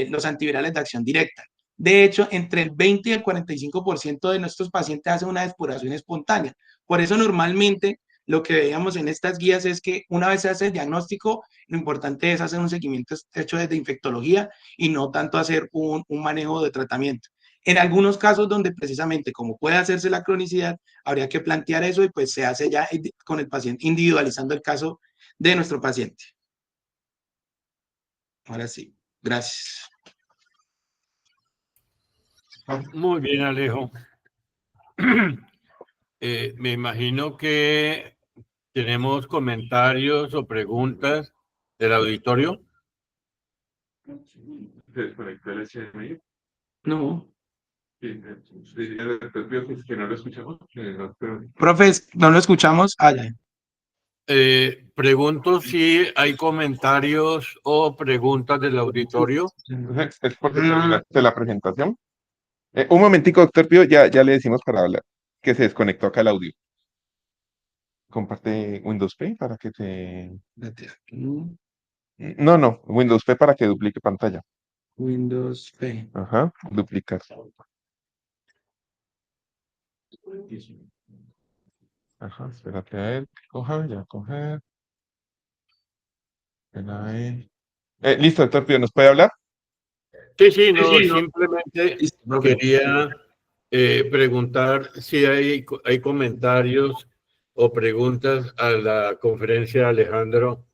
los antivirales de acción directa. De hecho, entre el 20 y el 45% de nuestros pacientes hacen una depuración espontánea. Por eso normalmente lo que veíamos en estas guías es que una vez se hace el diagnóstico, lo importante es hacer un seguimiento hecho desde infectología y no tanto hacer un manejo de tratamiento. En algunos casos donde precisamente como puede hacerse la cronicidad, habría que plantear eso y pues se hace ya con el paciente, individualizando el caso de nuestro paciente. Ahora sí, gracias. Muy bien, Alejo. Me imagino que tenemos comentarios o preguntas del auditorio. Se desconectó el HDMI. No. Sí, que no lo escuchamos. Profes, no lo escuchamos. Ah, ya. Pregunto si hay comentarios o preguntas del auditorio. Es porque terminaste la presentación. Un momentico, doctor Pío, ya le decimos para hablar, que se desconectó acá el audio. Comparte Windows P para que te... No, Windows P para que duplique pantalla. Windows P. Ajá, duplicar. Ajá, espérate a ver, coger. Listo, doctor Pío, ¿nos puede hablar? Sí, no, simplemente quería preguntar si hay comentarios o preguntas a la conferencia de Alejandro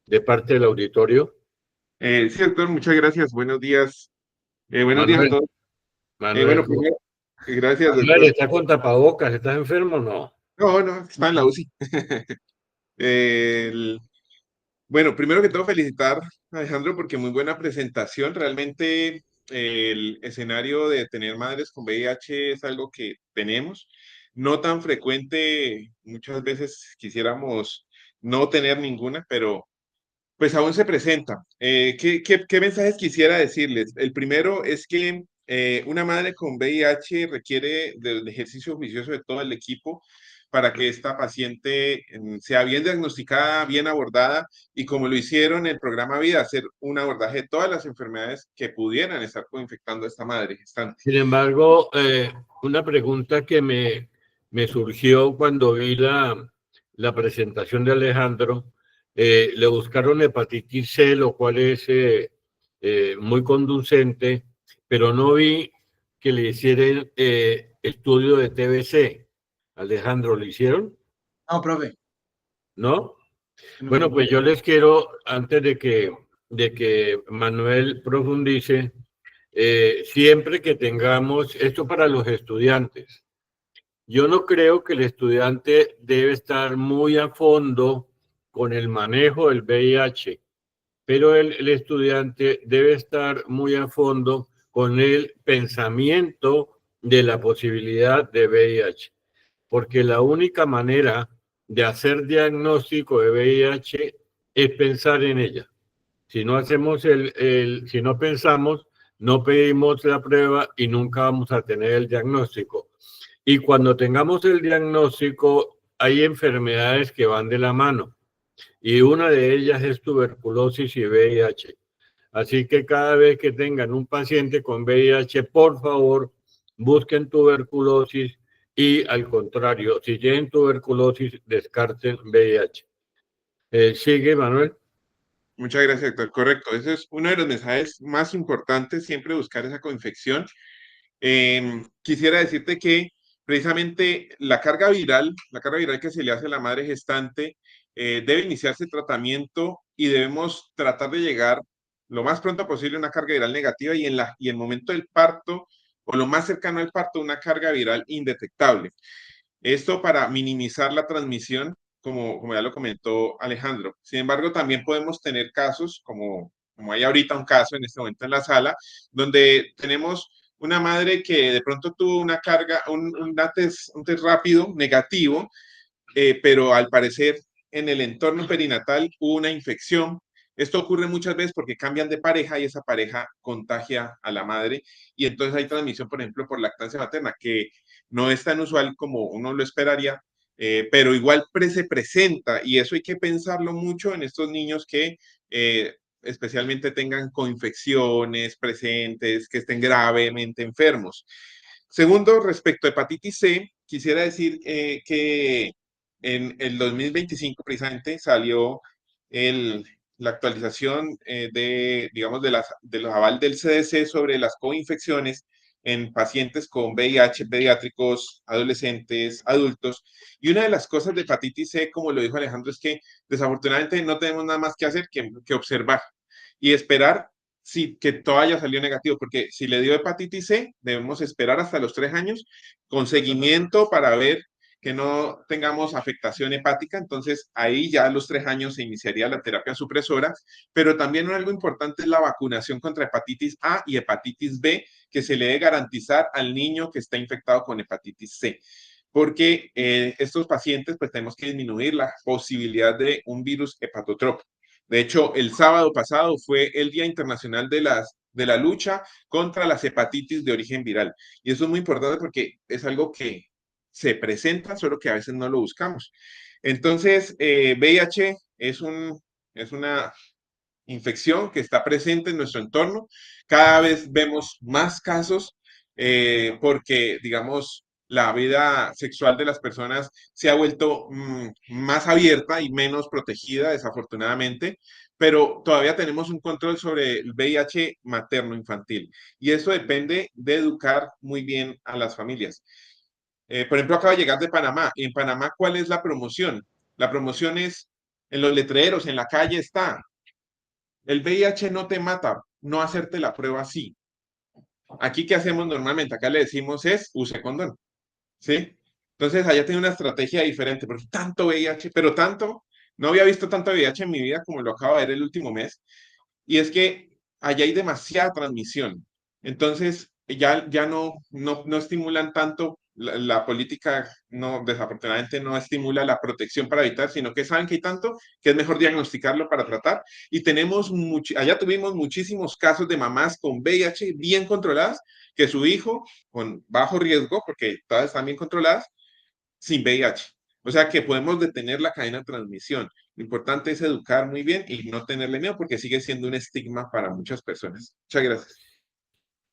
de parte del auditorio. Sí, doctor, muchas gracias. Buenos días. Buenos días a Manuel, todos. Manuel, Primero, gracias, Manuel, doctor. ¿está con tapabocas? ¿Estás enfermo o no? No, está en la UCI. El- Bueno, primero que todo, felicitar a Alejandro porque muy buena presentación. Realmente el escenario de tener madres con VIH es algo que tenemos, no tan frecuente, muchas veces quisiéramos no tener ninguna, pero pues aún se presenta. ¿Qué mensajes quisiera decirles? El primero es que una madre con VIH requiere del ejercicio juicioso de todo el equipo para que esta paciente sea bien diagnosticada, bien abordada y como lo hicieron en el programa Vida, hacer un abordaje de todas las enfermedades que pudieran estar coinfectando a esta madre gestante. Sin embargo, una pregunta que me surgió cuando vi la presentación de Alejandro, le buscaron hepatitis C, lo cual es muy conducente, pero no vi que le hicieran estudio de TBC. Alejandro, ¿le hicieron? No, profe. ¿No? No, Bueno, pues yo les quiero, antes de que Manuel profundice, siempre que tengamos esto para los estudiantes. Yo no creo que el estudiante debe estar muy a fondo con el manejo del VIH, pero el estudiante debe estar muy a fondo con el pensamiento de la posibilidad de VIH, porque la única manera de hacer diagnóstico de VIH es pensar en ella. Si no hacemos si no pensamos, no pedimos la prueba y nunca vamos a tener el diagnóstico. Y cuando tengamos el diagnóstico, hay enfermedades que van de la mano. Y una de ellas es tuberculosis y VIH. Así que cada vez que tengan un paciente con VIH, por favor, busquen tuberculosis y al contrario, si tienen tuberculosis, descarten VIH. ¿Sigue, Manuel? Muchas gracias, doctor. Correcto. Ese es uno de los mensajes más importantes, siempre buscar esa coinfección. Quisiera decirte que precisamente la carga viral que se le hace a la madre gestante, debe iniciarse el tratamiento y debemos tratar de llegar lo más pronto posible a una carga viral negativa y en el momento del parto o lo más cercano al parto, una carga viral indetectable. Esto para minimizar la transmisión, como ya lo comentó Alejandro. Sin embargo, también podemos tener casos, como hay ahorita un caso en este momento en la sala, donde tenemos una madre que de pronto tuvo una carga, un test rápido negativo, pero al parecer en el entorno perinatal hubo una infección. Esto ocurre muchas veces porque cambian de pareja y esa pareja contagia a la madre y entonces hay transmisión, por ejemplo, por lactancia materna, que no es tan usual como uno lo esperaría, pero igual se presenta y eso hay que pensarlo mucho en estos niños que especialmente tengan coinfecciones presentes, que estén gravemente enfermos. Segundo, respecto a hepatitis C, quisiera decir que en el 2025 precisamente salió la actualización digamos, de los aval del CDC sobre las coinfecciones en pacientes con VIH, pediátricos, adolescentes, adultos. Y una de las cosas de hepatitis C, como lo dijo Alejandro, es que desafortunadamente no tenemos nada más que hacer que observar y esperar que todo haya salido negativo, porque si le dio hepatitis C, debemos esperar hasta los 3 años con seguimiento para ver que no tengamos afectación hepática, entonces ahí ya a los 3 años se iniciaría la terapia supresora, pero también algo importante es la vacunación contra hepatitis A y hepatitis B, que se le debe garantizar al niño que está infectado con hepatitis C, porque estos pacientes pues tenemos que disminuir la posibilidad de un virus hepatotropo. De hecho, el sábado pasado fue el Día Internacional de la lucha contra las hepatitis de origen viral. Y eso es muy importante porque es algo que se presenta, solo que a veces no lo buscamos. Entonces, VIH es una infección que está presente en nuestro entorno. Cada vez vemos más casos porque, digamos, la vida sexual de las personas se ha vuelto más abierta y menos protegida, desafortunadamente, pero todavía tenemos un control sobre el VIH materno-infantil y eso depende de educar muy bien a las familias. Por ejemplo, acaba de llegar de Panamá. En Panamá, ¿cuál es la promoción? La promoción es en los letreros, en la calle está. El VIH no te mata, no hacerte la prueba sí. Aquí, ¿qué hacemos normalmente? Acá le decimos es use condón, ¿sí? Entonces, allá tiene una estrategia diferente, porque tanto VIH, pero tanto, no había visto tanto VIH en mi vida como lo acabo de ver el último mes, y es que allá hay demasiada transmisión. Entonces, ya no estimulan tanto la política, no, desafortunadamente no estimula la protección para evitar, sino que saben que hay tanto que es mejor diagnosticarlo para tratar. Y allá tuvimos muchísimos casos de mamás con VIH bien controladas, que su hijo con bajo riesgo, porque todas están bien controladas, sin VIH. O sea que podemos detener la cadena de transmisión. Lo importante es educar muy bien y no tenerle miedo porque sigue siendo un estigma para muchas personas. Muchas gracias.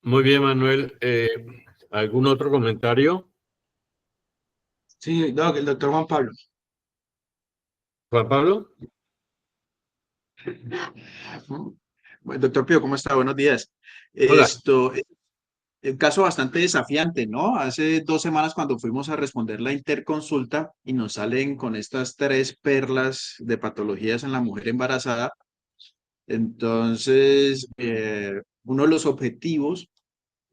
Muy bien, Manuel. ¿Algún otro comentario? Sí, el doctor Juan Pablo. Juan Pablo. Bueno, doctor Pío, ¿cómo está? Buenos días. Hola. Un caso bastante desafiante, ¿no? Hace 2 semanas cuando fuimos a responder la interconsulta y nos salen con estas 3 perlas de patologías en la mujer embarazada. Entonces, uno de los objetivos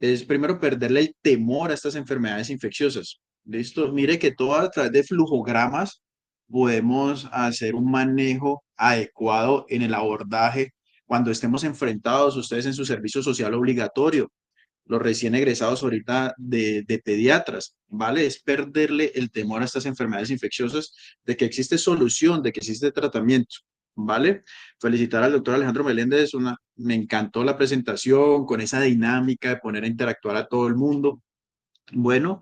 es primero perderle el temor a estas enfermedades infecciosas. ¿Listo? Mire que todo a través de flujogramas podemos hacer un manejo adecuado en el abordaje cuando estemos enfrentados ustedes en su servicio social obligatorio, los recién egresados ahorita de pediatras, ¿vale? Es perderle el temor a estas enfermedades infecciosas, de que existe solución, de que existe tratamiento, ¿vale? Felicitar al doctor Alejandro Meléndez, me encantó la presentación con esa dinámica de poner a interactuar a todo el mundo. Bueno,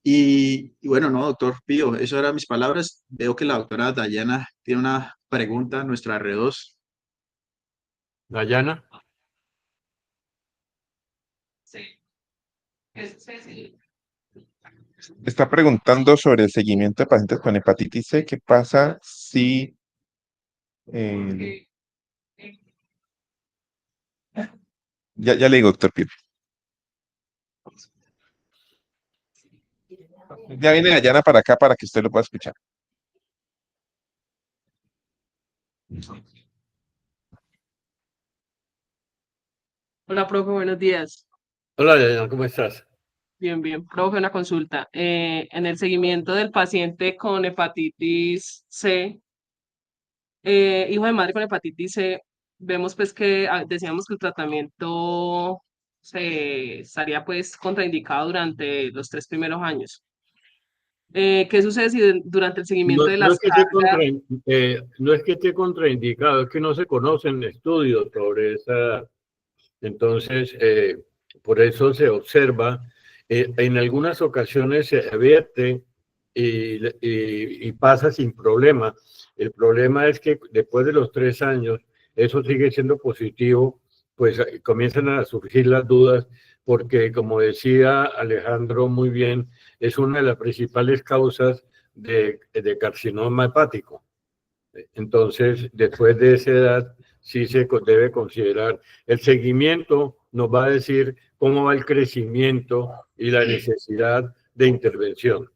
y bueno, no, doctor Pío, eso eran mis palabras. Veo que la doctora Dayana tiene una pregunta, nuestra R2. Dayana. Está preguntando sobre el seguimiento de pacientes con hepatitis C. ¿Qué pasa si... ya le digo, doctor Pío. Ya viene Dayana para acá para que usted lo pueda escuchar. Hola, profe, buenos días. Hola, Dayana, ¿cómo estás? Bien, bien. Profe, una consulta. En el seguimiento del paciente con hepatitis C, hijo de madre con hepatitis C, vemos pues que decíamos que el tratamiento se estaría pues contraindicado durante los 3 primeros años. ¿Qué sucede si durante el No, seguimiento de no las es que esté cargas? no es que esté contraindicado, es que no se conocen estudios sobre esa. Entonces, por eso se observa, en algunas ocasiones se advierte y pasa sin problema. El problema es que después de los 3 años, eso sigue siendo positivo, pues comienzan a surgir las dudas, porque como decía Alejandro muy bien, es una de las principales causas de carcinoma hepático. Entonces, después de esa edad, sí se debe considerar. El seguimiento nos va a decir cómo va el crecimiento y la necesidad de intervención.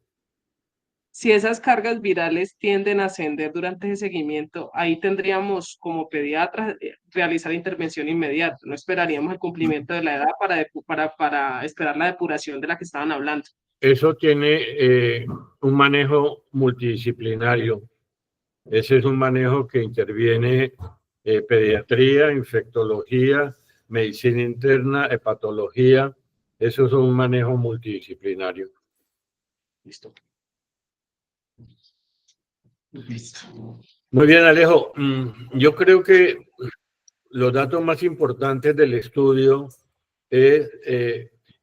Si esas cargas virales tienden a ascender durante ese seguimiento, ahí tendríamos como pediatras realizar intervención inmediata. No esperaríamos el cumplimiento de la edad para esperar la depuración de la que estaban hablando. Eso tiene un manejo multidisciplinario. Ese es un manejo que interviene pediatría, infectología, medicina interna, hepatología. Eso es un manejo multidisciplinario. Listo. Listo. Muy bien, Alejo. Yo creo que los datos más importantes del estudio es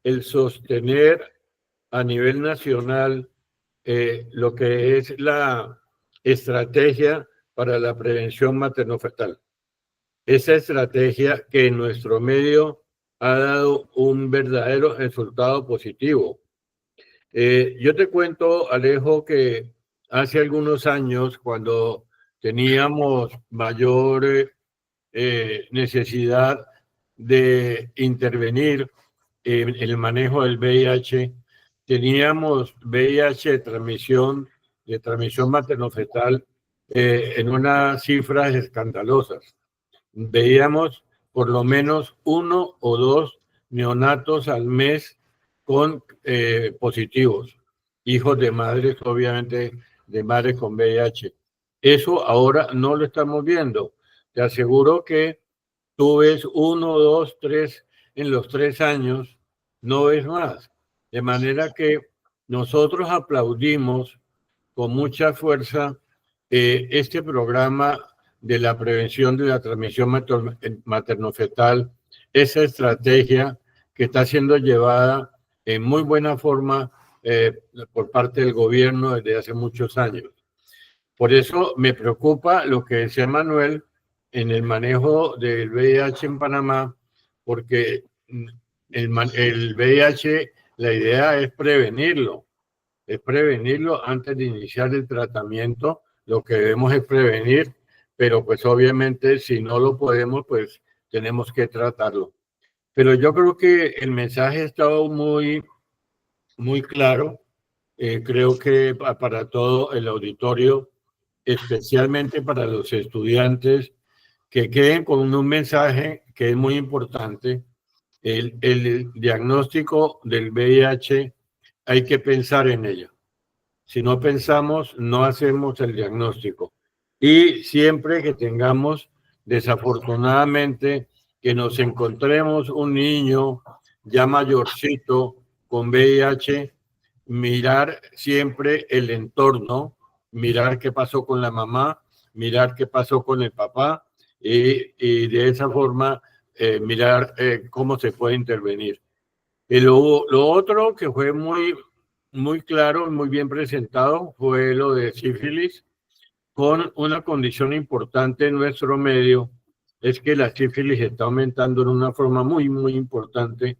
el sostener a nivel nacional lo que es la estrategia para la prevención materno-fetal. Esa estrategia que en nuestro medio ha dado un verdadero resultado positivo. Yo te cuento, Alejo, que hace algunos años, cuando teníamos mayor necesidad de intervenir en el manejo del VIH, teníamos VIH de transmisión materno-fetal en unas cifras escandalosas. Veíamos por lo menos 1 o 2 neonatos al mes con positivos, hijos de madres, obviamente, de madres con VIH. Eso ahora no lo estamos viendo. Te aseguro que tú ves 1, 2, 3 en los 3 años, no ves más. De manera que nosotros aplaudimos con mucha fuerza este programa de la prevención de la transmisión materno-fetal, esa estrategia que está siendo llevada en muy buena forma por parte del gobierno desde hace muchos años. Por eso me preocupa lo que decía Manuel en el manejo del VIH en Panamá, porque el VIH, la idea es prevenirlo antes de iniciar el tratamiento. Lo que debemos es prevenir, pero pues obviamente si no lo podemos, pues tenemos que tratarlo. Pero yo creo que el mensaje ha estado muy, muy claro. Creo que para todo el auditorio, especialmente para los estudiantes, que queden con un mensaje que es muy importante. El diagnóstico del VIH hay que pensar en ello. Si no pensamos, no hacemos el diagnóstico. Y siempre que tengamos, desafortunadamente, que nos encontremos un niño ya mayorcito con VIH, mirar siempre el entorno, mirar qué pasó con la mamá, mirar qué pasó con el papá y de esa forma mirar cómo se puede intervenir. Y lo otro que fue muy claro, muy bien presentado, fue lo de sífilis, con una condición importante en nuestro medio, es que la sífilis está aumentando de una forma muy importante,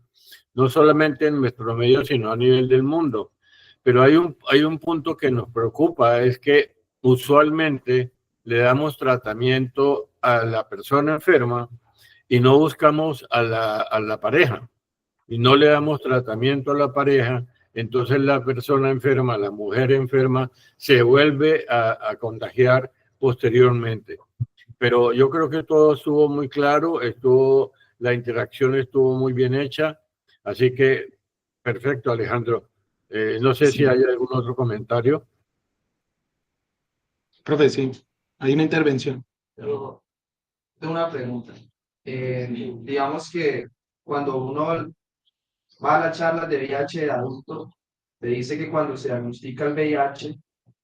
no solamente en nuestro medio, sino a nivel del mundo. Pero hay un punto que nos preocupa, es que usualmente le damos tratamiento a la persona enferma y no buscamos a la pareja, y no le damos tratamiento a la pareja. Entonces la persona enferma, la mujer enferma, se vuelve a contagiar posteriormente. Pero yo creo que todo estuvo muy claro, la interacción estuvo muy bien hecha, así que Perfecto, Alejandro. No sé Sí. si hay algún otro comentario. Profe, sí, hay una intervención. Pero tengo una pregunta. Digamos que cuando uno va a las charlas de VIH de adulto, te dice que cuando se diagnostica el VIH,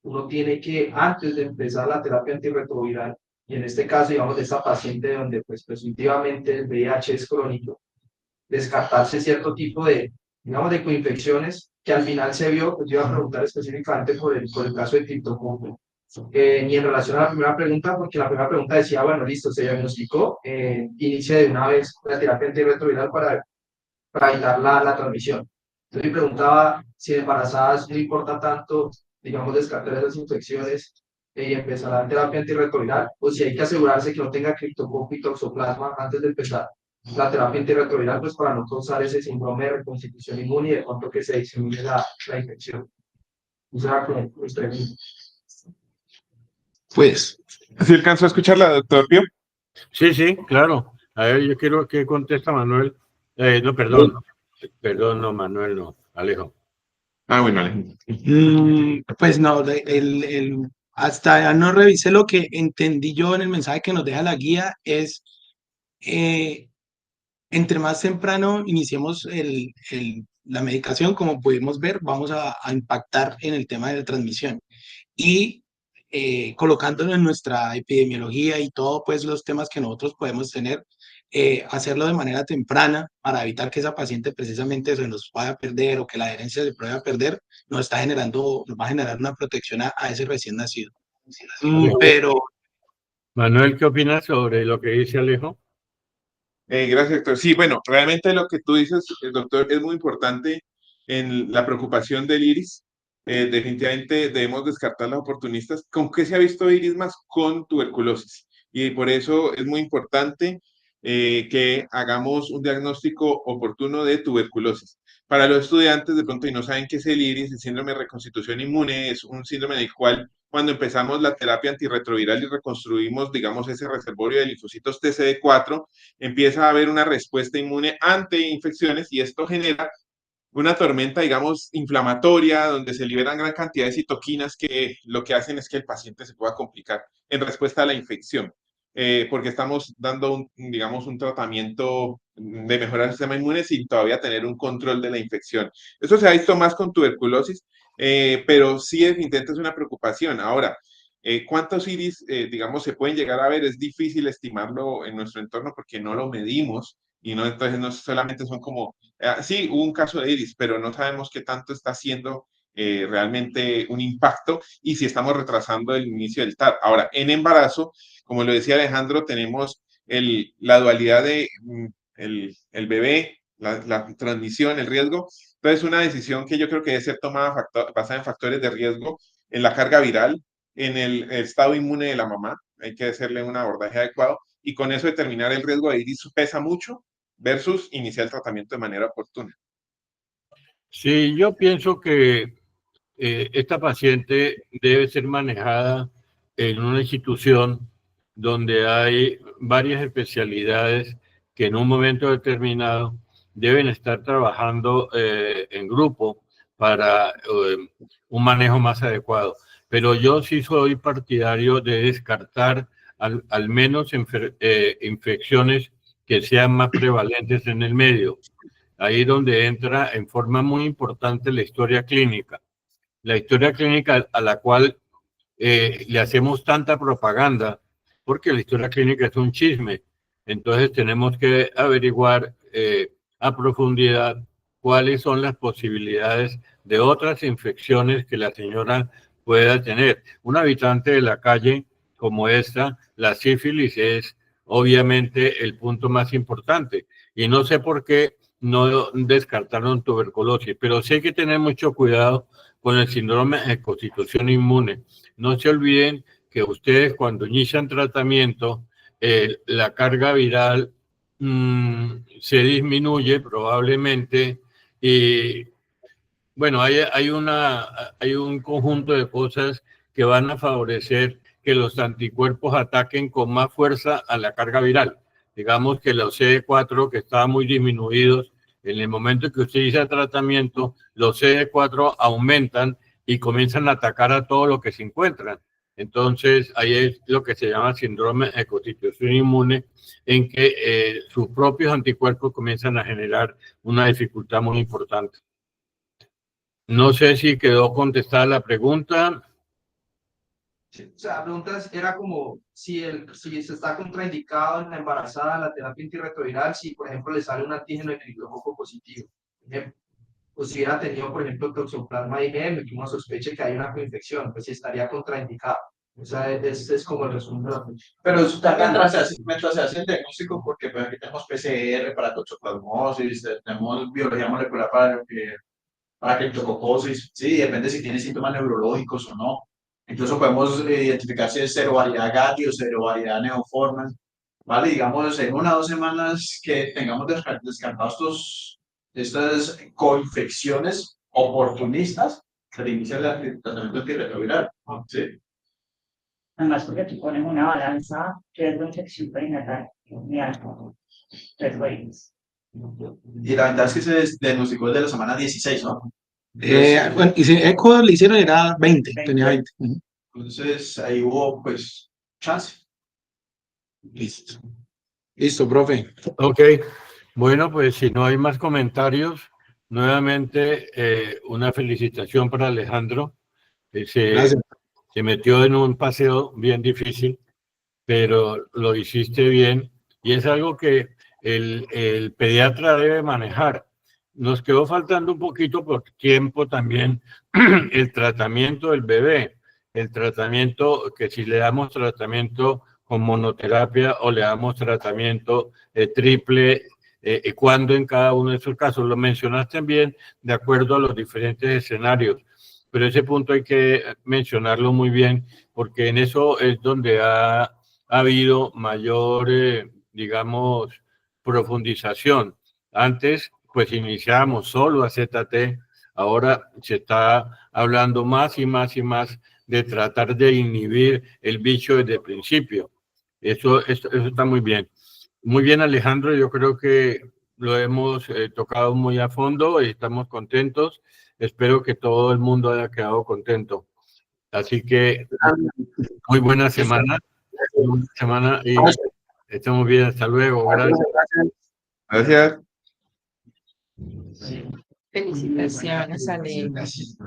uno tiene que, antes de empezar la terapia antirretroviral, y en este caso, digamos, de esta paciente donde pues presuntivamente el VIH es crónico, descartarse cierto tipo de, digamos, de coinfecciones que al final se vio, pues yo iba a preguntar específicamente por el caso de criptococcus. Y en relación a la primera pregunta, porque la primera pregunta decía, bueno, listo, se diagnosticó, inicie de una vez la terapia antirretroviral para evitar la transmisión. Entonces me preguntaba si en embarazadas no importa tanto, digamos, descartar esas infecciones y empezar la terapia antirretroviral, o si hay que asegurarse que no tenga criptococcus y toxoplasma antes de empezar la terapia antirretroviral, pues para no causar ese síndrome de reconstitución inmune y de pronto que se disemine la infección. Esa era como mi pregunta. Pues, ¿Sí alcanzó a escucharla, doctor Pío? Sí, sí, claro. A ver, yo quiero que contesta Manuel. No, perdón. Perdón, no, Manuel, no. Alejo. Ah, bueno, Alejandro. pues no, hasta no revisé lo que entendí yo en el mensaje que nos deja la guía es eh, entre más temprano iniciemos la medicación, como pudimos ver, vamos a impactar en el tema de la transmisión. Y colocándolo en nuestra epidemiología y todo, pues los temas que nosotros podemos tener, hacerlo de manera temprana para evitar que esa paciente precisamente se nos pueda perder o que la adherencia se pueda perder, nos va a generar una protección a ese recién nacido. Pero Manuel, ¿qué opinas sobre lo que dice Alejo? Gracias, doctor. Sí, bueno, realmente lo que tú dices, doctor, es muy importante en la preocupación del iris. Definitivamente debemos descartar las oportunistas. ¿Con qué se ha visto iris más? Con tuberculosis. Y por eso es muy importante que hagamos un diagnóstico oportuno de tuberculosis. Para los estudiantes, de pronto, y no saben qué es el iris, el síndrome de reconstitución inmune es un síndrome en el cual cuando empezamos la terapia antirretroviral y reconstruimos, digamos, ese reservorio de linfocitos TCD4, empieza a haber una respuesta inmune ante infecciones y esto genera una tormenta, digamos, inflamatoria, donde se liberan gran cantidad de citoquinas que lo que hacen es que el paciente se pueda complicar en respuesta a la infección, porque estamos dando, digamos, un tratamiento de mejorar el sistema inmune sin todavía tener un control de la infección. Eso se ha visto más con tuberculosis, pero sí definitivamente es una preocupación. Ahora, ¿cuántos iris, digamos, se pueden llegar a ver? Es difícil estimarlo en nuestro entorno porque no lo medimos y no, entonces no solamente son como, sí, hubo un caso de iris, pero no sabemos qué tanto está haciendo realmente un impacto y si estamos retrasando el inicio del TAR. Ahora, en embarazo, como lo decía Alejandro, tenemos la dualidad de el bebé, la transmisión, el riesgo. Entonces, una decisión que yo creo que debe ser tomada basada en factores de riesgo, en la carga viral, en el estado inmune de la mamá, hay que hacerle un abordaje adecuado y con eso determinar el riesgo de iris pesa mucho versus iniciar el tratamiento de manera oportuna. Sí, yo pienso que esta paciente debe ser manejada en una institución donde hay varias especialidades que en un momento determinado deben estar trabajando en grupo para un manejo más adecuado. Pero yo sí soy partidario de descartar al menos infecciones que sean más prevalentes en el medio. Ahí donde entra en forma muy importante la historia clínica a la cual le hacemos tanta propaganda, porque la historia clínica es un chisme. Entonces tenemos que averiguar a profundidad cuáles son las posibilidades de otras infecciones que la señora pueda tener. Un habitante de la calle como esta, la sífilis es obviamente el punto más importante. Y no sé por qué no descartaron tuberculosis, pero sí hay que tener mucho cuidado con el síndrome de constitución inmune. No se olviden que ustedes cuando inician tratamiento, la carga viral se disminuye probablemente y bueno, hay un conjunto de cosas que van a favorecer que los anticuerpos ataquen con más fuerza a la carga viral. Digamos que los CD4 que estaban muy disminuidos En el momento que usted inicia el tratamiento, los CD4 aumentan y comienzan a atacar a todo lo que se encuentran. Entonces, ahí es lo que se llama síndrome de constitución inmune, en que sus propios anticuerpos comienzan a generar una dificultad muy importante. No sé si quedó contestada la pregunta. Sí, o sea, la pregunta era como si se está contraindicado en la embarazada la terapia antirretroviral, si por ejemplo le sale un antígeno de criptococo positivo, por ejemplo, o si hubiera tenido por ejemplo toxoplasma IgM, que uno sospeche que hay una coinfección, pues sí estaría contraindicado. O sea, es como el resumen de la pregunta. Pero eso está mientras se hace el diagnóstico, porque pues aquí tenemos PCR para toxoplasmosis, tenemos biología molecular para criptococosis, sí, depende si tiene síntomas neurológicos o no. Incluso podemos identificar si es serovariedad Gatti o serovariedad neoformal, ¿vale? Digamos, en 1 o 2 semanas que tengamos descartados estas coinfecciones oportunistas, se le inicia el tratamiento antirretroviral, ¿sí? Además, porque tú pones una balanza, riesgo de infección perinatal muy alto, 3 veces. Y la verdad es que se diagnosticó desde la semana 16, ¿no? Bueno, y si eco le hicieron era 20, tenía 20. Entonces ahí hubo pues chance. Listo. Listo, profe. Ok, bueno, pues si no hay más comentarios, nuevamente una felicitación para Alejandro. Gracias. Se metió en un paseo bien difícil, pero lo hiciste bien y es algo que el pediatra debe manejar. Nos quedó faltando un poquito por tiempo también el tratamiento del bebé, el tratamiento que si le damos tratamiento con monoterapia o le damos tratamiento triple, cuando en cada uno de esos casos. Lo mencionaste bien de acuerdo a los diferentes escenarios, pero ese punto hay que mencionarlo muy bien porque en eso es donde ha habido mayor, digamos, profundización. Antes, pues iniciamos solo a ZT, ahora se está hablando más y más y más de tratar de inhibir el bicho desde el principio. Eso está muy bien. Muy bien, Alejandro, yo creo que lo hemos tocado muy a fondo y estamos contentos. Espero que todo el mundo haya quedado contento. Así que muy buena semana. Muy buena semana y estamos bien. Hasta luego. Gracias. Gracias. Felicitaciones, Ale. Gracias.